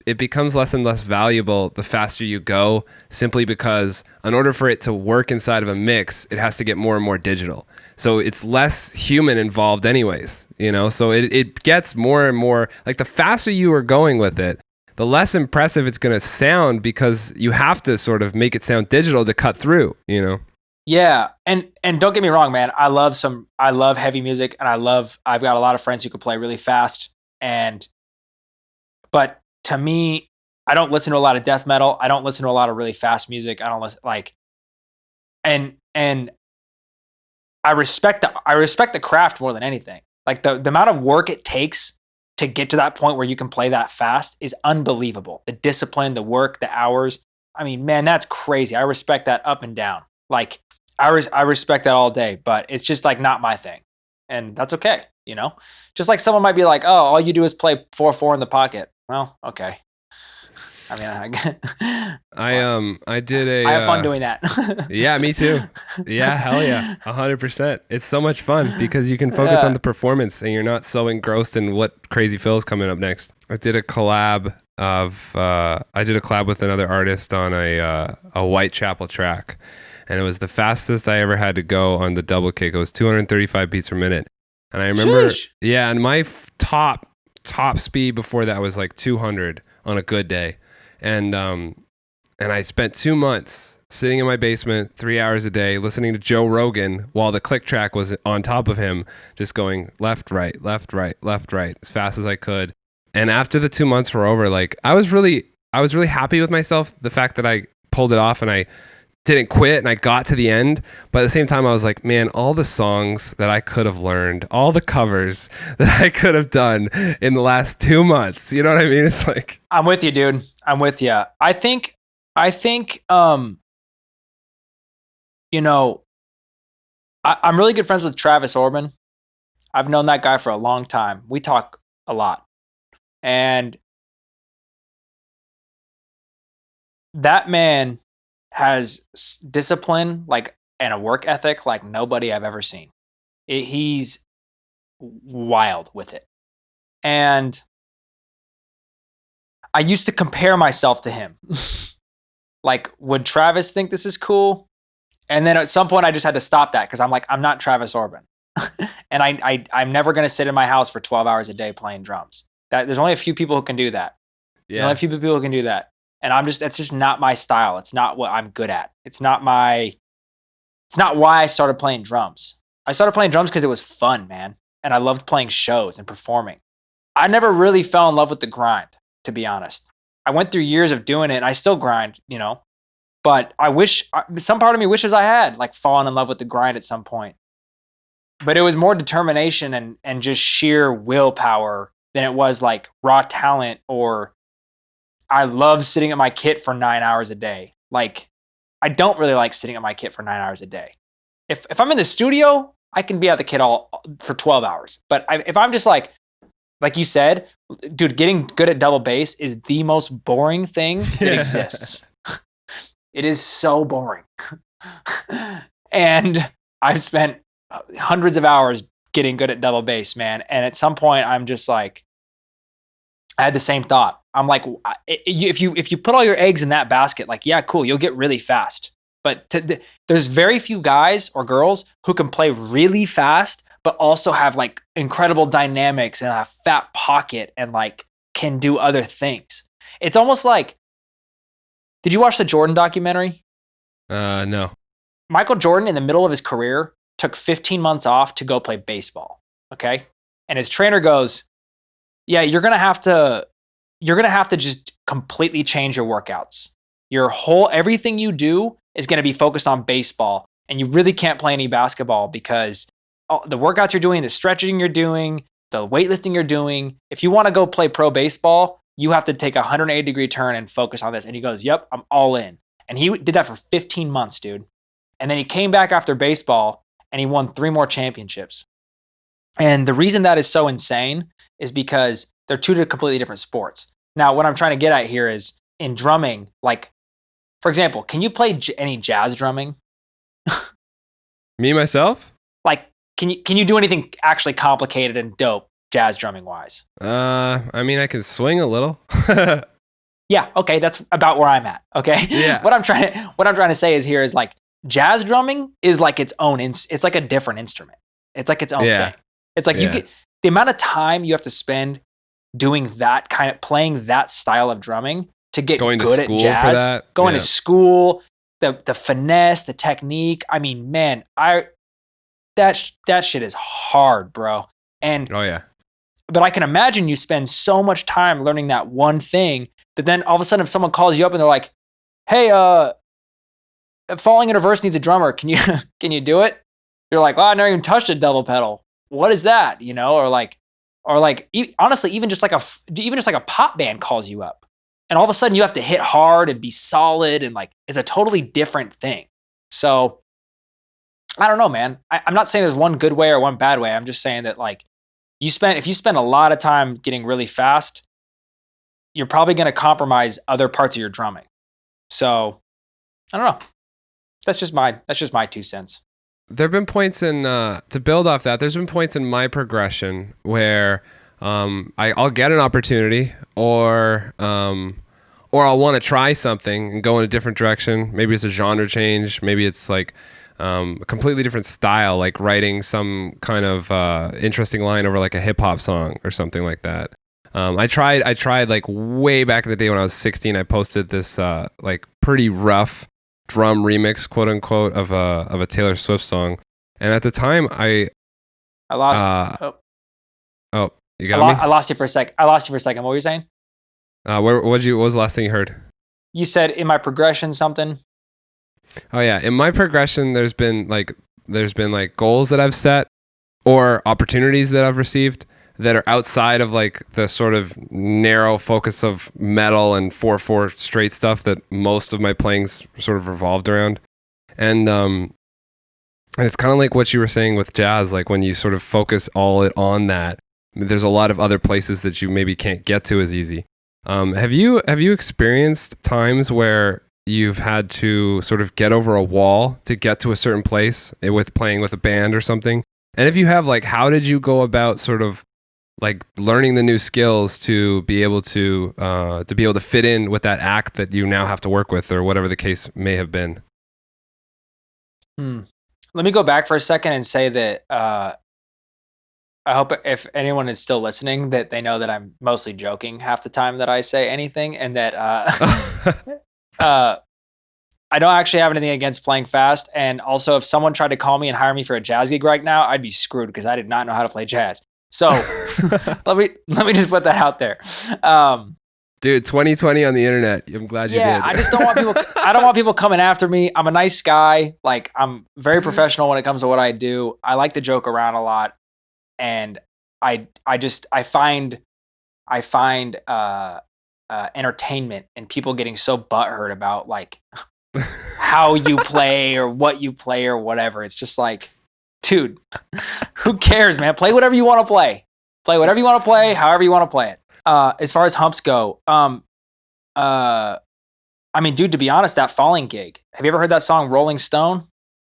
it becomes less and less valuable the faster you go, simply because in order for it to work inside of a mix, it has to get more and more digital. So it's less human involved anyways, you know? So it gets more and more, like the faster you are going with it, the less impressive it's going to sound, because you have to sort of make it sound digital to cut through, you know? Yeah. And don't get me wrong, man. I love heavy music, and I've got a lot of friends who can play really fast, but to me, I don't listen to a lot of death metal. I don't listen to a lot of really fast music. I don't listen and I respect the craft more than anything. Like the amount of work it takes to get to that point where you can play that fast is unbelievable. The discipline, the work, the hours. I mean, man, that's crazy. I respect that up and down. Like I respect that all day, but it's just like not my thing. And that's okay, you know? Just like someone might be like, "Oh, all you do is play 4/4 in the pocket." Well, okay. I mean, I did I have fun doing that. Yeah, me too. Yeah, hell yeah, 100%. It's so much fun because you can focus on the performance and you're not so engrossed in what crazy Phil's coming up next. I did a collab with another artist on a Whitechapel track, and it was the fastest I ever had to go on the double kick. It was 235 beats per minute, and I remember, and my top speed before that was like 200 on a good day. And I spent 2 months sitting in my basement 3 hours a day listening to Joe Rogan while the click track was on top of him, just going left, right, left, right, left, right as fast as I could. And after the 2 months were over, like I was really happy with myself, the fact that I pulled it off and I didn't quit and I got to the end. But at the same time, I was like, man, all the songs that I could have learned, all the covers that I could have done in the last 2 months. You know what I mean? It's like, I'm with you, dude. I'm with you. I think, you know, I'm really good friends with Travis Orban. I've known that guy for a long time. We talk a lot. And that man has discipline, like, and a work ethic like nobody I've ever seen. He's wild with it. And I used to compare myself to him. Like, would Travis think this is cool? And then at some point I just had to stop that because I'm like, I'm not Travis Orban. And I'm never going to sit in my house for 12 hours a day playing drums. There's only a few people who can do that. Yeah. There's only a few people who can do that. And that's just not my style. It's not what I'm good at. It's not why I started playing drums. I started playing drums because it was fun, man. And I loved playing shows and performing. I never really fell in love with the grind, to be honest. I went through years of doing it and I still grind, you know, but some part of me wishes I had like fallen in love with the grind at some point. But it was more determination and just sheer willpower than it was like raw talent, or I love sitting at my kit for 9 hours a day. Like, I don't really like sitting at my kit for 9 hours a day. If I'm in the studio, I can be at the kit for 12 hours. But if I'm just like you said, dude, getting good at double bass is the most boring thing that exists. It is so boring. And I've spent hundreds of hours getting good at double bass, man. And at some point, I'm just like, I had the same thought. I'm like, if you put all your eggs in that basket, like, yeah, cool, you'll get really fast. But there's very few guys or girls who can play really fast, but also have like incredible dynamics and a fat pocket and like can do other things. It's almost like, did you watch the Jordan documentary? No. Michael Jordan, in the middle of his career, took 15 months off to go play baseball. Okay. And his trainer goes, yeah, you're going to have to just completely change your workouts. Everything you do is going to be focused on baseball, and you really can't play any basketball because the workouts you're doing, the stretching you're doing, the weightlifting you're doing, if you want to go play pro baseball, you have to take a 180-degree turn and focus on this. And he goes, yep, I'm all in. And he did that for 15 months, dude. And then he came back after baseball and he won 3 more championships. And the reason that is so insane is because they're 2 completely different sports. Now, what I'm trying to get at here is in drumming, like, for example, can you play any jazz drumming? Me, myself? Like, can you do anything actually complicated and dope jazz drumming wise? I mean, I can swing a little. Yeah, okay, that's about where I'm at. Okay, yeah. What I'm trying to say is like jazz drumming is like its own. It's like a different instrument. It's like its own thing. It's like you get the amount of time you have to spend doing that playing that style of drumming to get good at jazz. For that. Going to school, the finesse, the technique. I mean, man, that shit is hard, bro. And but I can imagine you spend so much time learning that one thing that then all of a sudden if someone calls you up and they're like, hey, Falling in Reverse needs a drummer. Can you do it? You're like, well, I never even touched a double pedal. What is that? You know, or like honestly, even just like a pop band calls you up, and all of a sudden you have to hit hard and be solid, and like it's a totally different thing. So I don't know, man. I'm not saying there's one good way or one bad way. I'm just saying that like if you spend a lot of time getting really fast, you're probably going to compromise other parts of your drumming. So I don't know. That's just my 2 cents. There have been points in to build off that. There's been points in my progression where I'll get an opportunity, or I'll want to try something and go in a different direction. Maybe it's a genre change. Maybe it's like a completely different style, like writing some kind of interesting line over like a hip hop song or something like that. I tried like way back in the day when I was 16. I posted this like pretty rough drum remix, quote unquote, of a Taylor Swift song, and at the time I lost. Oh, you got me. I lost you for a sec. What were you saying? What was the last thing you heard? You said in my progression something. Oh yeah, in my progression, there's been like goals that I've set or opportunities that I've received that are outside of like the sort of narrow focus of metal and 4/4 straight stuff that most of my playing's sort of revolved around. And it's kind of like what you were saying with jazz, like when you sort of focus all on that, there's a lot of other places that you maybe can't get to as easy. Have you experienced times where you've had to sort of get over a wall to get to a certain place with playing with a band or something? And if you have, like, how did you go about sort of like learning the new skills to be able to fit in with that act that you now have to work with, or whatever the case may have been? Let me go back for a second and say that I hope if anyone is still listening that they know that I'm mostly joking half the time that I say anything, and that I don't actually have anything against playing fast. And also, if someone tried to call me and hire me for a jazz gig right now, I'd be screwed because I did not know how to play jazz. So let me just put that out there. Dude, 2020 on the internet. I'm glad you did. Yeah, I just don't want people. I don't want people coming after me. I'm a nice guy. Like, I'm very professional when it comes to what I do. I like to joke around a lot, and I find entertainment and people getting so butthurt about like how you play or what you play or whatever. It's just like, dude, who cares, man? Play whatever you want to play. Play whatever you want to play, however you want to play it. As far as humps go, I mean, dude, to be honest, that Falling gig. Have you ever heard that song Rolling Stone?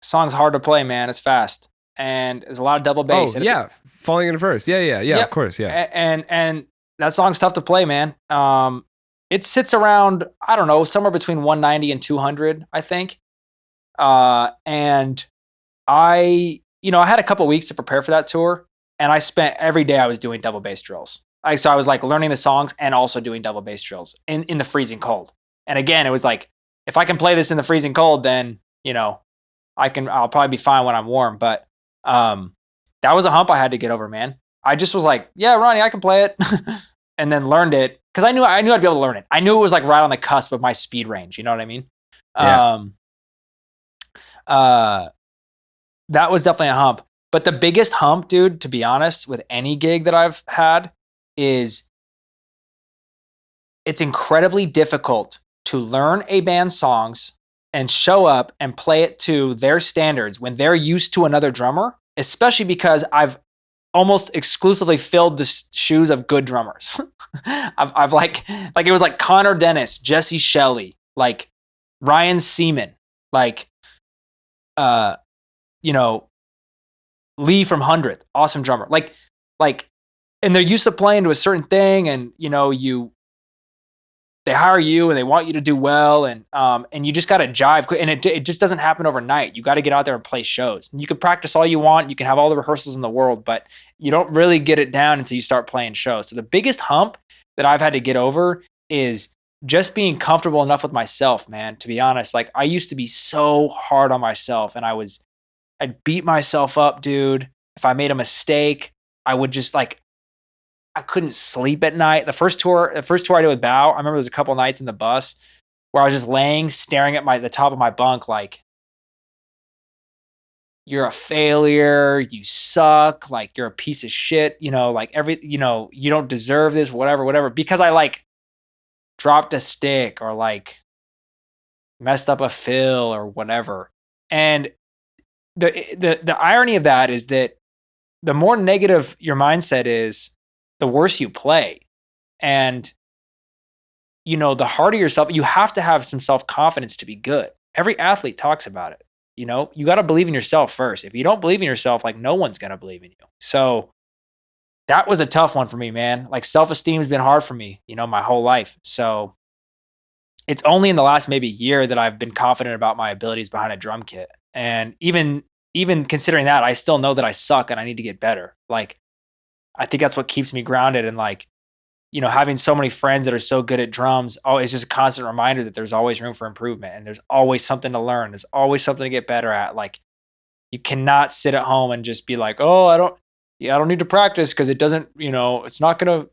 Song's hard to play, man. It's fast. And there's a lot of double bass. Oh, yeah. Falling in a verse. Yeah, of course, yeah. And that song's tough to play, man. It sits around, I don't know, somewhere between 190 and 200, I think. And I had a couple weeks to prepare for that tour, and I spent every day I was doing double bass drills. So I was like learning the songs and also doing double bass drills in the freezing cold. And again, it was like, if I can play this in the freezing cold, then, I'll probably be fine when I'm warm. But that was a hump I had to get over, man. I just was like, yeah, Ronnie, I can play it. And then learned it because I knew I'd be able to learn it. I knew it was like right on the cusp of my speed range. You know what I mean? Yeah. That was definitely a hump. But the biggest hump, dude, to be honest, with any gig that I've had is it's incredibly difficult to learn a band's songs and show up and play it to their standards when they're used to another drummer, especially because I've almost exclusively filled the shoes of good drummers. I've like it was like Connor Dennis, Jesse Shelley, like Ryan Seaman, like, Lee from Hundredth, awesome drummer. Like, and they're used to playing to a certain thing, and they hire you and they want you to do well, and you just got to jive, and it just doesn't happen overnight. You got to get out there and play shows. And you can practice all you want, you can have all the rehearsals in the world, but you don't really get it down until you start playing shows. So the biggest hump that I've had to get over is just being comfortable enough with myself, man. To be honest, like I used to be so hard on myself, and I'd beat myself up, dude. If I made a mistake, I would just like, I couldn't sleep at night. The first tour I did with Bow, I remember there was a couple nights in the bus where I was just laying, staring at the top of my bunk, like, you're a failure, you suck, like you're a piece of shit, you don't deserve this, whatever, because I like dropped a stick or like messed up a fill or whatever. And the irony of that is that the more negative your mindset is, the worse you play. And, the harder yourself, you have to have some self-confidence to be good. Every athlete talks about it. You got to believe in yourself first. If you don't believe in yourself, like no one's going to believe in you. So that was a tough one for me, man. Like self-esteem has been hard for me, my whole life. So it's only in the last maybe year that I've been confident about my abilities behind a drum kit. And even considering that, I still know that I suck and I need to get better. Like, I think that's what keeps me grounded, and like, having so many friends that are so good at drums, it's just a constant reminder that there's always room for improvement and there's always something to learn. There's always something to get better at. Like, you cannot sit at home and just be like, oh, I don't need to practice because it doesn't, it's not going to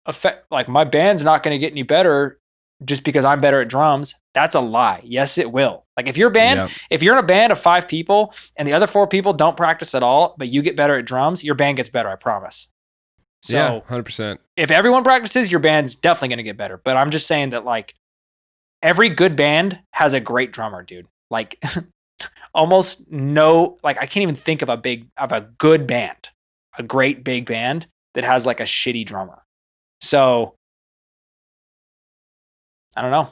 affect, like my band's not going to get any better just because I'm better at drums. That's a lie. Yes, it will. Like if you're in a band of 5 people and the other 4 people don't practice at all, but you get better at drums, your band gets better, I promise. So yeah, 100%. If everyone practices, your band's definitely going to get better. But I'm just saying that like every good band has a great drummer, dude. Like almost no, like I can't even think of a good band, a great big band that has like a shitty drummer. So I don't know.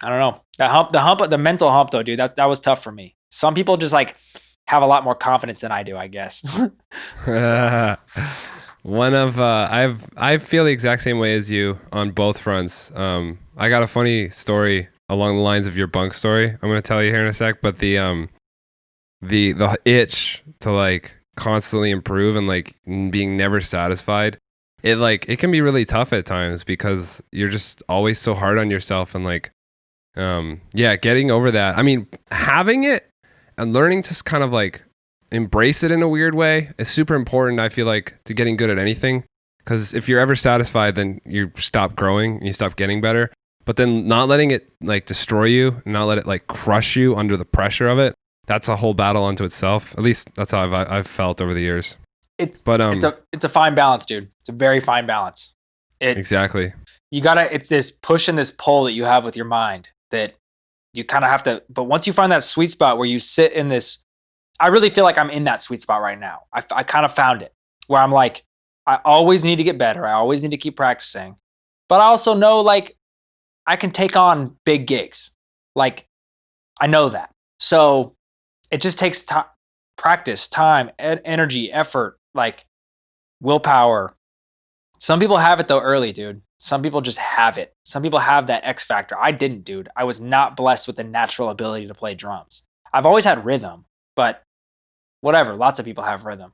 The mental hump though, dude, that was tough for me. Some people just like have a lot more confidence than I do, I guess. I feel the exact same way as you on both fronts. I got a funny story along the lines of your Bunk story. I'm going to tell you here in a sec, but the itch to like constantly improve and like being never satisfied, it can be really tough at times because you're just always so hard on yourself, and like, getting over that. I mean, having it and learning to kind of like embrace it in a weird way is super important, I feel like, to getting good at anything. Because if you're ever satisfied, then you stop growing and you stop getting better. But then not letting it like destroy you, not let it like crush you under the pressure of it, that's a whole battle unto itself. At least that's how I've felt over the years. It's a fine balance, dude. It's a very fine balance. Exactly. it's this push and this pull that you have with your mind that you kind of have to, but once you find that sweet spot where you sit in this, I really feel like I'm in that sweet spot right now. I kind of found it where I'm like, I always need to get better. I always need to keep practicing, but I also know like I can take on big gigs. Like I know that. So it just takes practice, time, energy, effort, like willpower. Some people have it though early, dude. Some people just have it. Some people have that X factor. I didn't, dude. I was not blessed with the natural ability to play drums. I've always had rhythm, but whatever. Lots of people have rhythm.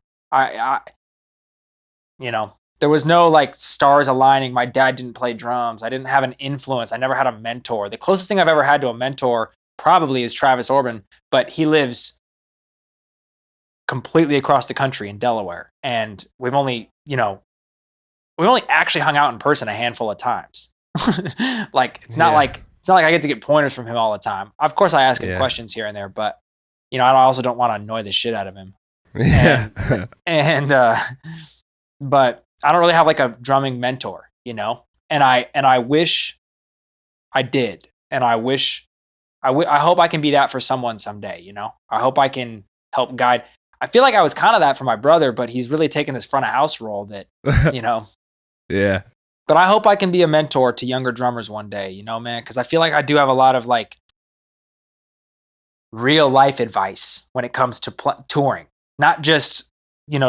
There was no like stars aligning. My dad didn't play drums. I didn't have an influence. I never had a mentor. The closest thing I've ever had to a mentor probably is Travis Orban, but he lives completely across the country in Delaware. And we've only actually hung out in person a handful of times. Like it's not like I get to get pointers from him all the time. Of course I ask him questions here and there, but I also don't want to annoy the shit out of him. Yeah. But I don't really have like a drumming mentor, and I wish I did. And I hope I can be that for someone someday, I hope I can help guide. I feel like I was kind of that for my brother, but he's really taken this front of house role that, Yeah. But I hope I can be a mentor to younger drummers one day, man, because I feel like I do have a lot of like real life advice when it comes to touring. Not just,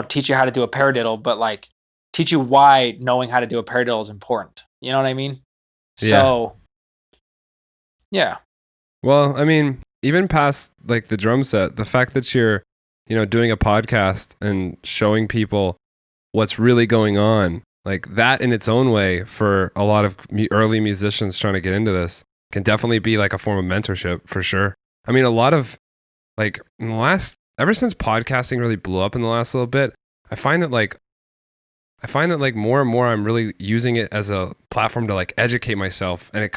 teach you how to do a paradiddle, but like teach you why knowing how to do a paradiddle is important. You know what I mean? Yeah. So, yeah. Well, I mean, even past like the drum set, the fact that you're, doing a podcast and showing people what's really going on, like that in its own way for a lot of early musicians trying to get into this can definitely be like a form of mentorship for sure. I mean, a lot of like ever since podcasting really blew up in the last little bit, I find that like more and more I'm really using it as a platform to like educate myself. And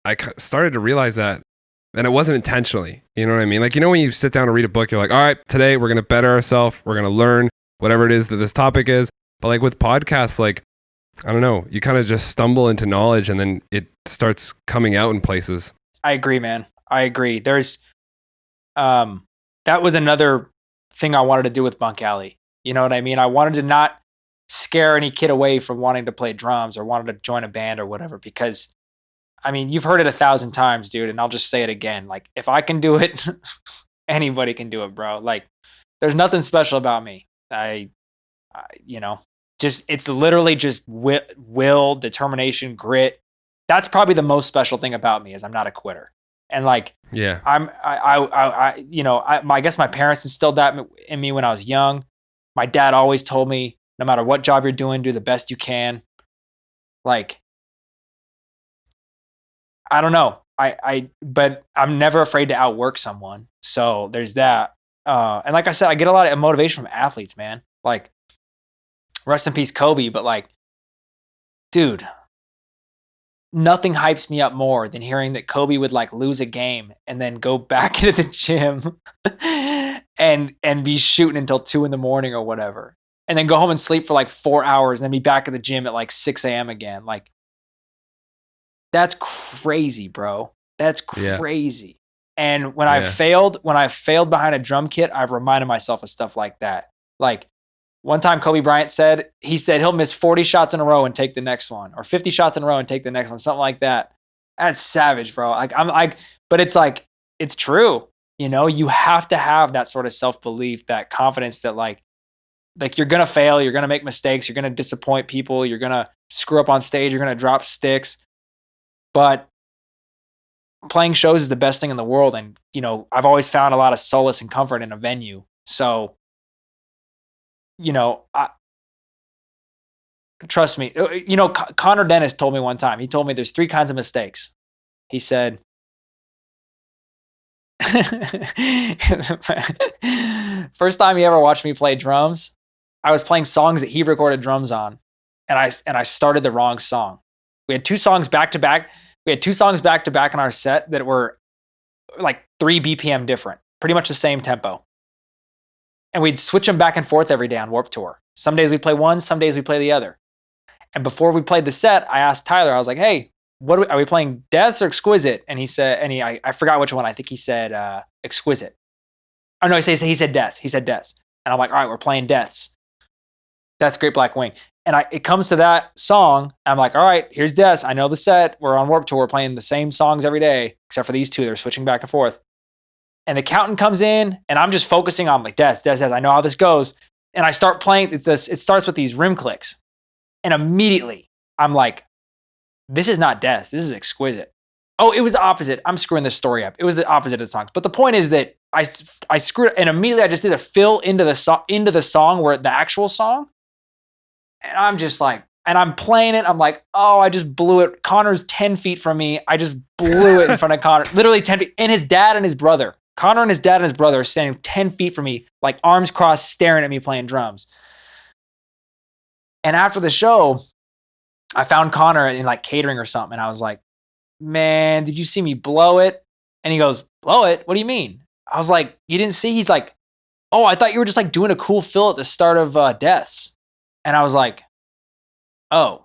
I started to realize that, and it wasn't intentionally, you know what I mean? Like, when you sit down and read a book, you're like, all right, today we're going to better ourselves. We're going to learn whatever it is that this topic is. But like with podcasts, like, I don't know, you kind of just stumble into knowledge and then it starts coming out in places. I agree, man. I agree. There's, that was another thing I wanted to do with Bunk Alley. You know what I mean? I wanted to not scare any kid away from wanting to play drums or wanted to join a band or whatever, because I mean, you've heard it 1,000 times, dude, and I'll just say it again. Like, if I can do it, anybody can do it, bro. Like, there's nothing special about me. It's literally just will, determination, grit. That's probably the most special thing about me is I'm not a quitter. And like, yeah, I guess my parents instilled that in me when I was young. My dad always told me, no matter what job you're doing, do the best you can. Like, I don't know. But I'm never afraid to outwork someone. So there's that. And like I said, I get a lot of motivation from athletes, man. Like, rest in peace, Kobe. But like, dude, nothing hypes me up more than hearing that Kobe would like lose a game and then go back into the gym and be shooting until 2 a.m. or whatever. And then go home and sleep for like 4 hours and then be back at the gym at like 6 a.m. again. Like, that's crazy, bro. That's crazy. Yeah. And when I failed behind a drum kit, I've reminded myself of stuff like that. Like one time Kobe Bryant said he'll miss 40 shots in a row and take the next one, or 50 shots in a row and take the next one, something like that. That's savage, bro. But it's like, it's true. You have to have that sort of self-belief, that confidence that like you're going to fail, you're going to make mistakes, you're going to disappoint people, you're going to screw up on stage, you're going to drop sticks. But playing shows is the best thing in the world. And, I've always found a lot of solace and comfort in a venue. So, trust me, Connor Dennis told me one time, he told me there's 3 kinds of mistakes. He said, first time he ever watched me play drums, I was playing songs that he recorded drums on. And I started the wrong song. We had 2 songs back to back. In our set that were like 3 BPM different, pretty much the same tempo. And we'd switch them back and forth every day on Warped Tour. Some days we'd play one, some days we'd play the other. And before we played the set, I asked Tyler, I was like, hey, are we playing Deaths or Exquisite? And he said, I forgot which one. I think he said Exquisite. Oh no, he said Deaths. He said Deaths. And I'm like, all right, we're playing Deaths. That's Great Black Wing. And it comes to that song. I'm like, all right, here's Deaths. I know the set. We're on Warped Tour. We're playing the same songs every day, except for these two. They're switching back and forth. And the accountant comes in, and I'm just focusing on like Deaths. I know how this goes. And I start playing. It starts with these rim clicks. And immediately, I'm like, this is not Deaths. This is Exquisite. Oh, it was the opposite. I'm screwing this story up. It was the opposite of the songs. But the point is that I screwed it, and immediately I just did a fill into the song where the actual song. And I'm just like, and I'm playing it. I'm like, oh, I just blew it. Connor's 10 feet from me. I just blew it in front of Connor. Literally 10 feet. And his dad and his brother. Connor and his dad and his brother are standing 10 feet from me, like arms crossed, staring at me playing drums. And after the show, I found Connor in like catering or something. And I was like, man, did you see me blow it? And he goes, blow it? What do you mean? I was like, you didn't see? He's like, oh, I thought you were just like doing a cool fill at the start of Deaths. And I was like, oh.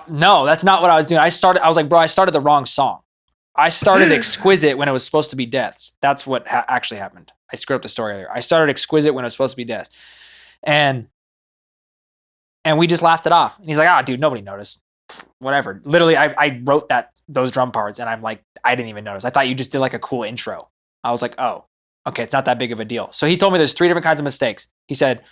No, that's not what I was doing. I was like, bro, I started the wrong song. I started Exquisite when it was supposed to be Deaths. That's what actually happened. I screwed up the story earlier. I started Exquisite when it was supposed to be Deaths. And we just laughed it off. And he's like, dude, nobody noticed. Whatever. Literally, I wrote those drum parts, and I'm like, I didn't even notice. I thought you just did like a cool intro. I was like, oh, okay, it's not that big of a deal. So he told me there's 3 different kinds of mistakes. He said,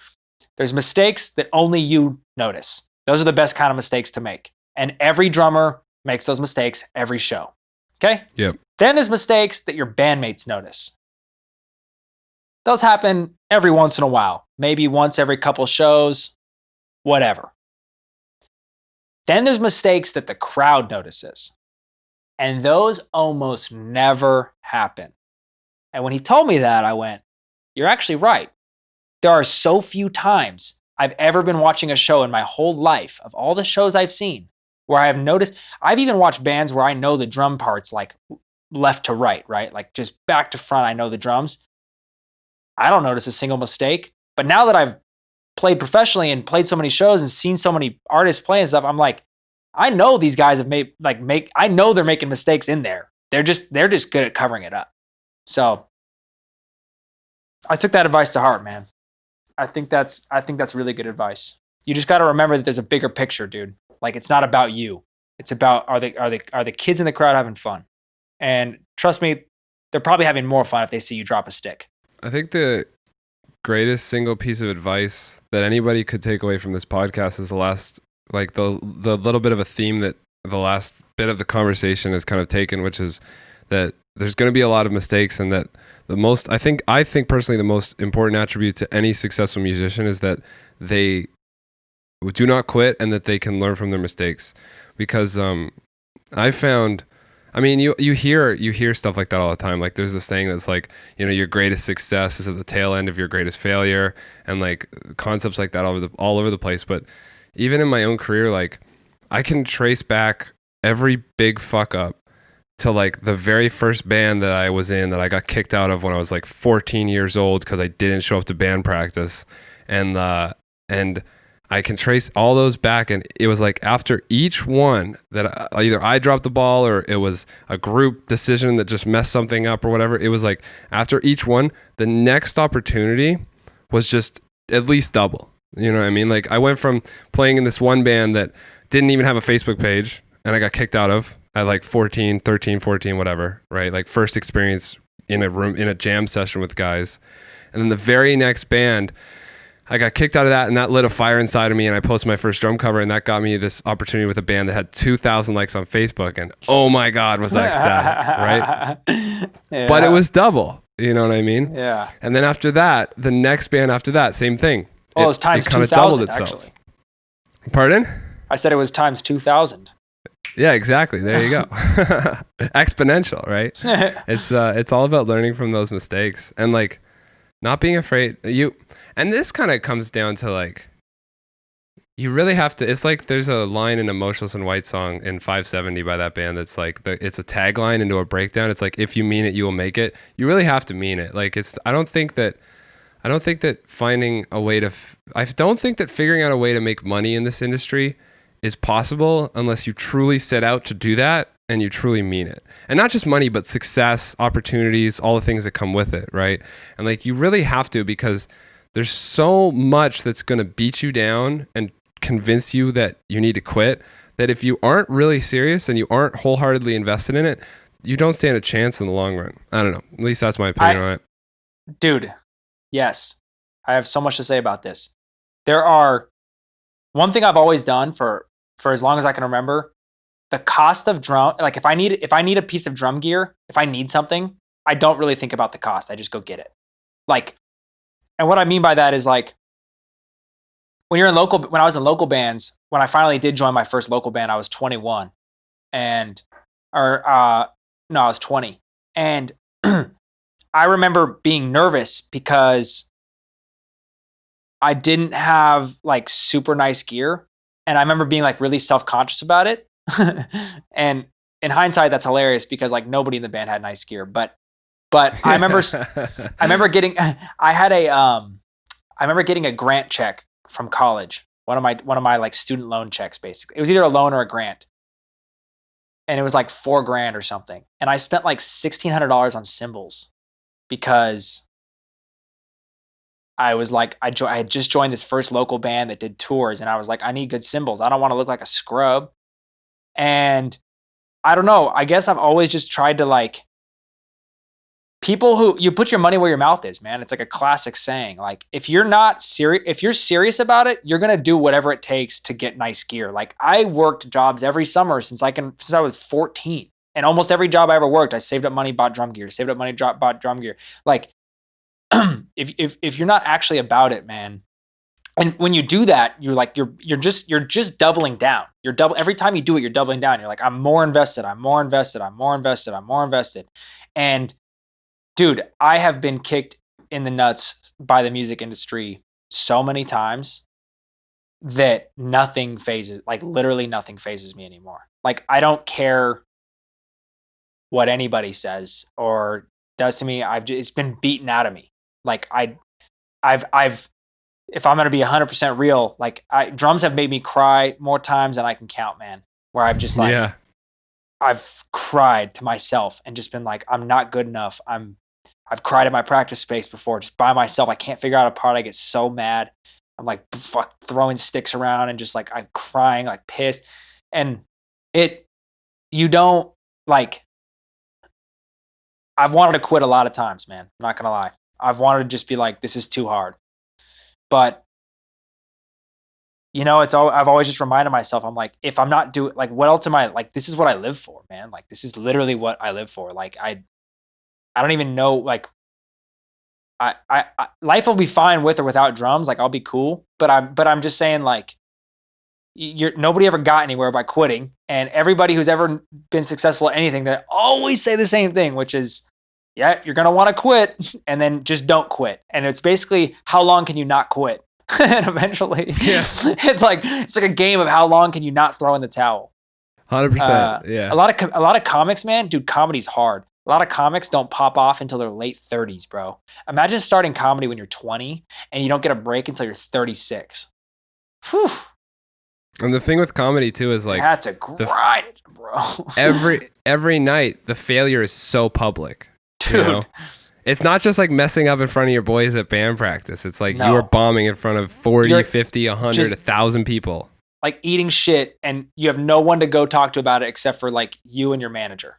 there's mistakes that only you notice. Those are the best kind of mistakes to make. And every drummer makes those mistakes every show. Okay? Yep. Then there's mistakes that your bandmates notice. Those happen every once in a while. Maybe once every couple shows, whatever. Then there's mistakes that the crowd notices. And those almost never happen. And when he told me that, I went, you're actually right. There are so few times I've ever been watching a show in my whole life, of all the shows I've seen, where I have noticed. I've even watched bands where I know the drum parts like left to right? Like just back to front, I know the drums. I don't notice a single mistake. But now that I've played professionally and played so many shows and seen so many artists play and stuff, I'm like, I know these guys have I know they're making mistakes in there. They're just good at covering it up. So I took that advice to heart, man. I think that's really good advice. You just got to remember that there's a bigger picture, dude. Like, it's not about you. It's about are the kids in the crowd having fun? And trust me, they're probably having more fun if they see you drop a stick. I think the greatest single piece of advice that anybody could take away from this podcast is the little bit of a theme that the last bit of the conversation has kind of taken, which is that there's going to be a lot of mistakes, and that I think personally the most important attribute to any successful musician is that they do not quit and that they can learn from their mistakes. Because I found, I mean, you hear stuff like that all the time. Like, there's this thing that's like, your greatest success is at the tail end of your greatest failure, and like concepts like that all over the place. But even in my own career, like, I can trace back every big fuck up to like the very first band that I was in that I got kicked out of when I was like 14 years old because I didn't show up to band practice, and I can trace all those back. And it was like after each one that either I dropped the ball or it was a group decision that just messed something up or whatever. It was like after each one, the next opportunity was just at least double. You know what I mean? Like, I went from playing in this one band that didn't even have a Facebook page and I got kicked out of at like 13, 14, whatever, right? Like, first experience in a room, in a jam session with guys. And then the very next band, I got kicked out of that, and that lit a fire inside of me, and I posted my first drum cover, and that got me this opportunity with a band that had 2,000 likes on Facebook, and oh my God, was I ecstatic, right? Yeah. But it was double, you know what I mean? Yeah. And then after that, the next band after that, same thing. Oh, it was times 2,000, actually. Pardon? I said it was times 2,000. Yeah, exactly. There you go. Exponential, right? It's all about learning from those mistakes and like not being afraid. And this kind of comes down to like, you really have to. It's like there's a line in Emotionless and White song in 570 by that band that's like it's a tagline into a breakdown. It's like, if you mean it, you will make it. You really have to mean it. Like, I don't think that I don't think that finding a way to, I don't think that figuring out a way to make money in this industry is possible unless you truly set out to do that and you truly mean it. And not just money, but success, opportunities, all the things that come with it, right? And like, you really have to, because there's so much that's going to beat you down and convince you that you need to quit, that if you aren't really serious and you aren't wholeheartedly invested in it, you don't stand a chance in the long run. I don't know. At least that's my opinion on it. Dude, yes. I have so much to say about this. One thing I've always done for as long as I can remember, the cost of drum, like if I need a piece of drum gear, if I need something, I don't really think about the cost. I just go get it. Like, and what I mean by that is like, when I was in local bands, when I finally did join my first local band, I was 21 I was 20. And I remember being nervous because I didn't have like super nice gear. And I remember being like really self-conscious about it. And in hindsight, that's hilarious because like nobody in the band had nice gear. But I remember getting a grant check from college. One of my like student loan checks, basically. It was either a loan or a grant. And it was like $4,000 or something. And I spent like $1,600 on cymbals because I was like, I had just joined this first local band that did tours, and I was like, I need good cymbals. I don't want to look like a scrub. And I don't know. I guess I've always just tried to like, people who, you put your money where your mouth is, man. It's like a classic saying. Like, if you're serious about it, you're going to do whatever it takes to get nice gear. Like, I worked jobs every summer since I was 14. And almost every job I ever worked, I saved up money, bought drum gear, bought drum gear. Like, if you're not actually about it, man, and when you do that, you're like, you're just doubling down. Every time you do it, you're doubling down. You're like, I'm more invested. And dude, I have been kicked in the nuts by the music industry so many times that literally nothing phases me anymore. Like, I don't care what anybody says or does to me. It's been beaten out of me. Like, if I'm going to be 100% real, like, drums have made me cry more times than I can count, man, where I've just like, I've cried to myself and just been like, I'm not good enough. I've cried in my practice space before, just by myself. I can't figure out a part. I get so mad. I'm like throwing sticks around and just like, I'm crying, like pissed. And you don't like, I've wanted to quit a lot of times, man. I'm not going to lie. I've wanted to just be like, this is too hard. But, you know, I've always just reminded myself, I'm like, if I'm not doing, like, what else am I, like, this is what I live for, man. Like, this is literally what I live for. Like, I don't even know, like, I life will be fine with or without drums. Like, I'll be cool. But I'm just saying, like, nobody ever got anywhere by quitting. And everybody who's ever been successful at anything, they always say the same thing, which is, yeah, you're going to want to quit, and then just don't quit. And it's basically, how long can you not quit? And eventually, it's like a game of how long can you not throw in the towel. 100%. Yeah. A lot of comics, man, dude, comedy's hard. A lot of comics don't pop off until their late 30s, bro. Imagine starting comedy when you're 20 and you don't get a break until you're 36. Whew. And the thing with comedy too is like, that's a grind, bro. every night the failure is so public. Dude. You know? It's not just like messing up in front of your boys at band practice. It's like you are bombing in front of 40, 50, 100, 1,000 people. Like eating shit, and you have no one to go talk to about it except for like you and your manager.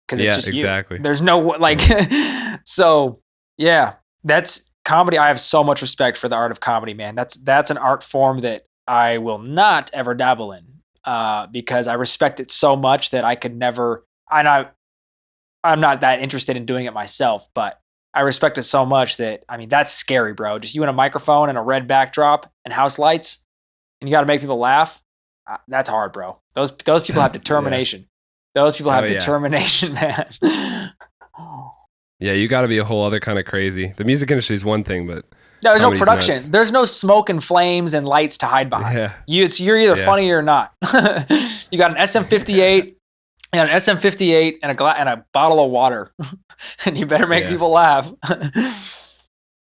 Because it's just exactly. You. There's no, like, so yeah, that's comedy. I have so much respect for the art of comedy, man. That's an art form that I will not ever dabble in because I respect it so much that I could never, I'm not that interested in doing it myself, but I respect it so much that, I mean, that's scary, bro. Just you and a microphone and a red backdrop and house lights, and you got to make people laugh. That's hard, bro. Those people have determination. Yeah. Those people have determination, man. Yeah, you got to be a whole other kind of crazy. The music industry is one thing, but there's no production. Nuts. There's no smoke and flames and lights to hide behind. Yeah. You're either funny or not. You got an SM58. You got an SM58 and a bottle of water, and you better make people laugh.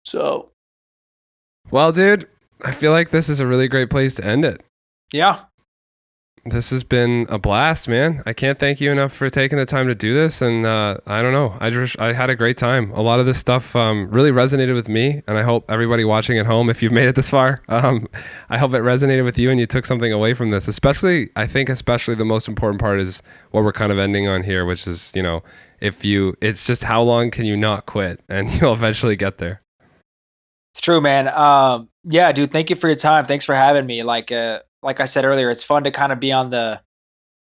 So Well, dude, I feel like this is a really great place to end it. Yeah. This has been a blast, man. I can't thank you enough for taking the time to do this. And I don't know. I had a great time. A lot of this stuff really resonated with me. And I hope everybody watching at home, if you've made it this far, I hope it resonated with you and you took something away from this. Especially the most important part is what we're kind of ending on here, which is, it's just how long can you not quit? And you'll eventually get there. It's true, man. Yeah, dude, thank you for your time. Thanks for having me. Like I said earlier, it's fun to kind of be on the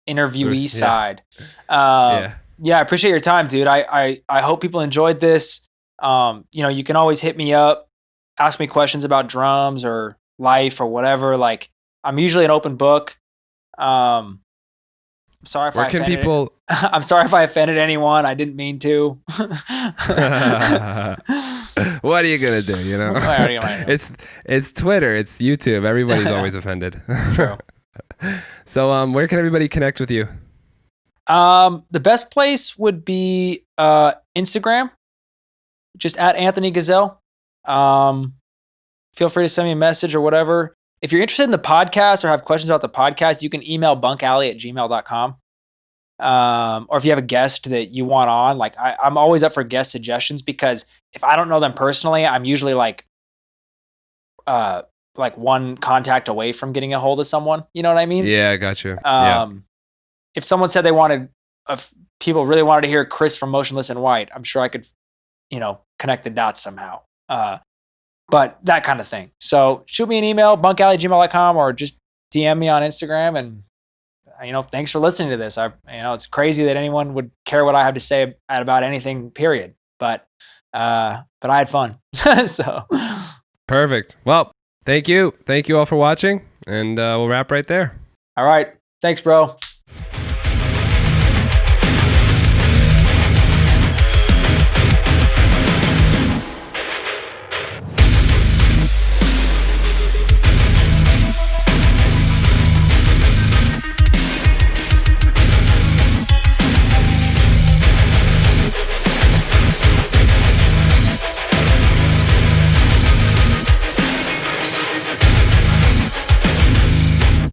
interviewee side. Yeah, I appreciate your time, dude. I hope people enjoyed this. You can always hit me up, ask me questions about drums or life or whatever. Like, I'm usually an open book. I'm sorry if I'm sorry if I offended anyone. I didn't mean to. What are you gonna do? It's Twitter, it's YouTube. Everybody's always offended. True. So, where can everybody connect with you? The best place would be Instagram, just at Anthony Ghazel. Feel free to send me a message or whatever. If you're interested in the podcast or have questions about the podcast, you can email bunkalley@gmail.com. Or if you have a guest that you want on, like I'm always up for guest suggestions, because if I don't know them personally, I'm usually like one contact away from getting a hold of someone. You know what I mean? Yeah, I got you. If someone said they wanted, people really wanted to hear Chris from Motionless in White, I'm sure I could, connect the dots somehow. But that kind of thing. So shoot me an email, bunkalley@gmail.com, or just DM me on Instagram. And thanks for listening to this. It's crazy that anyone would care what I have to say about anything, period. But I had fun. So perfect. Well, thank you all for watching, and we'll wrap right there. All right. Thanks, bro.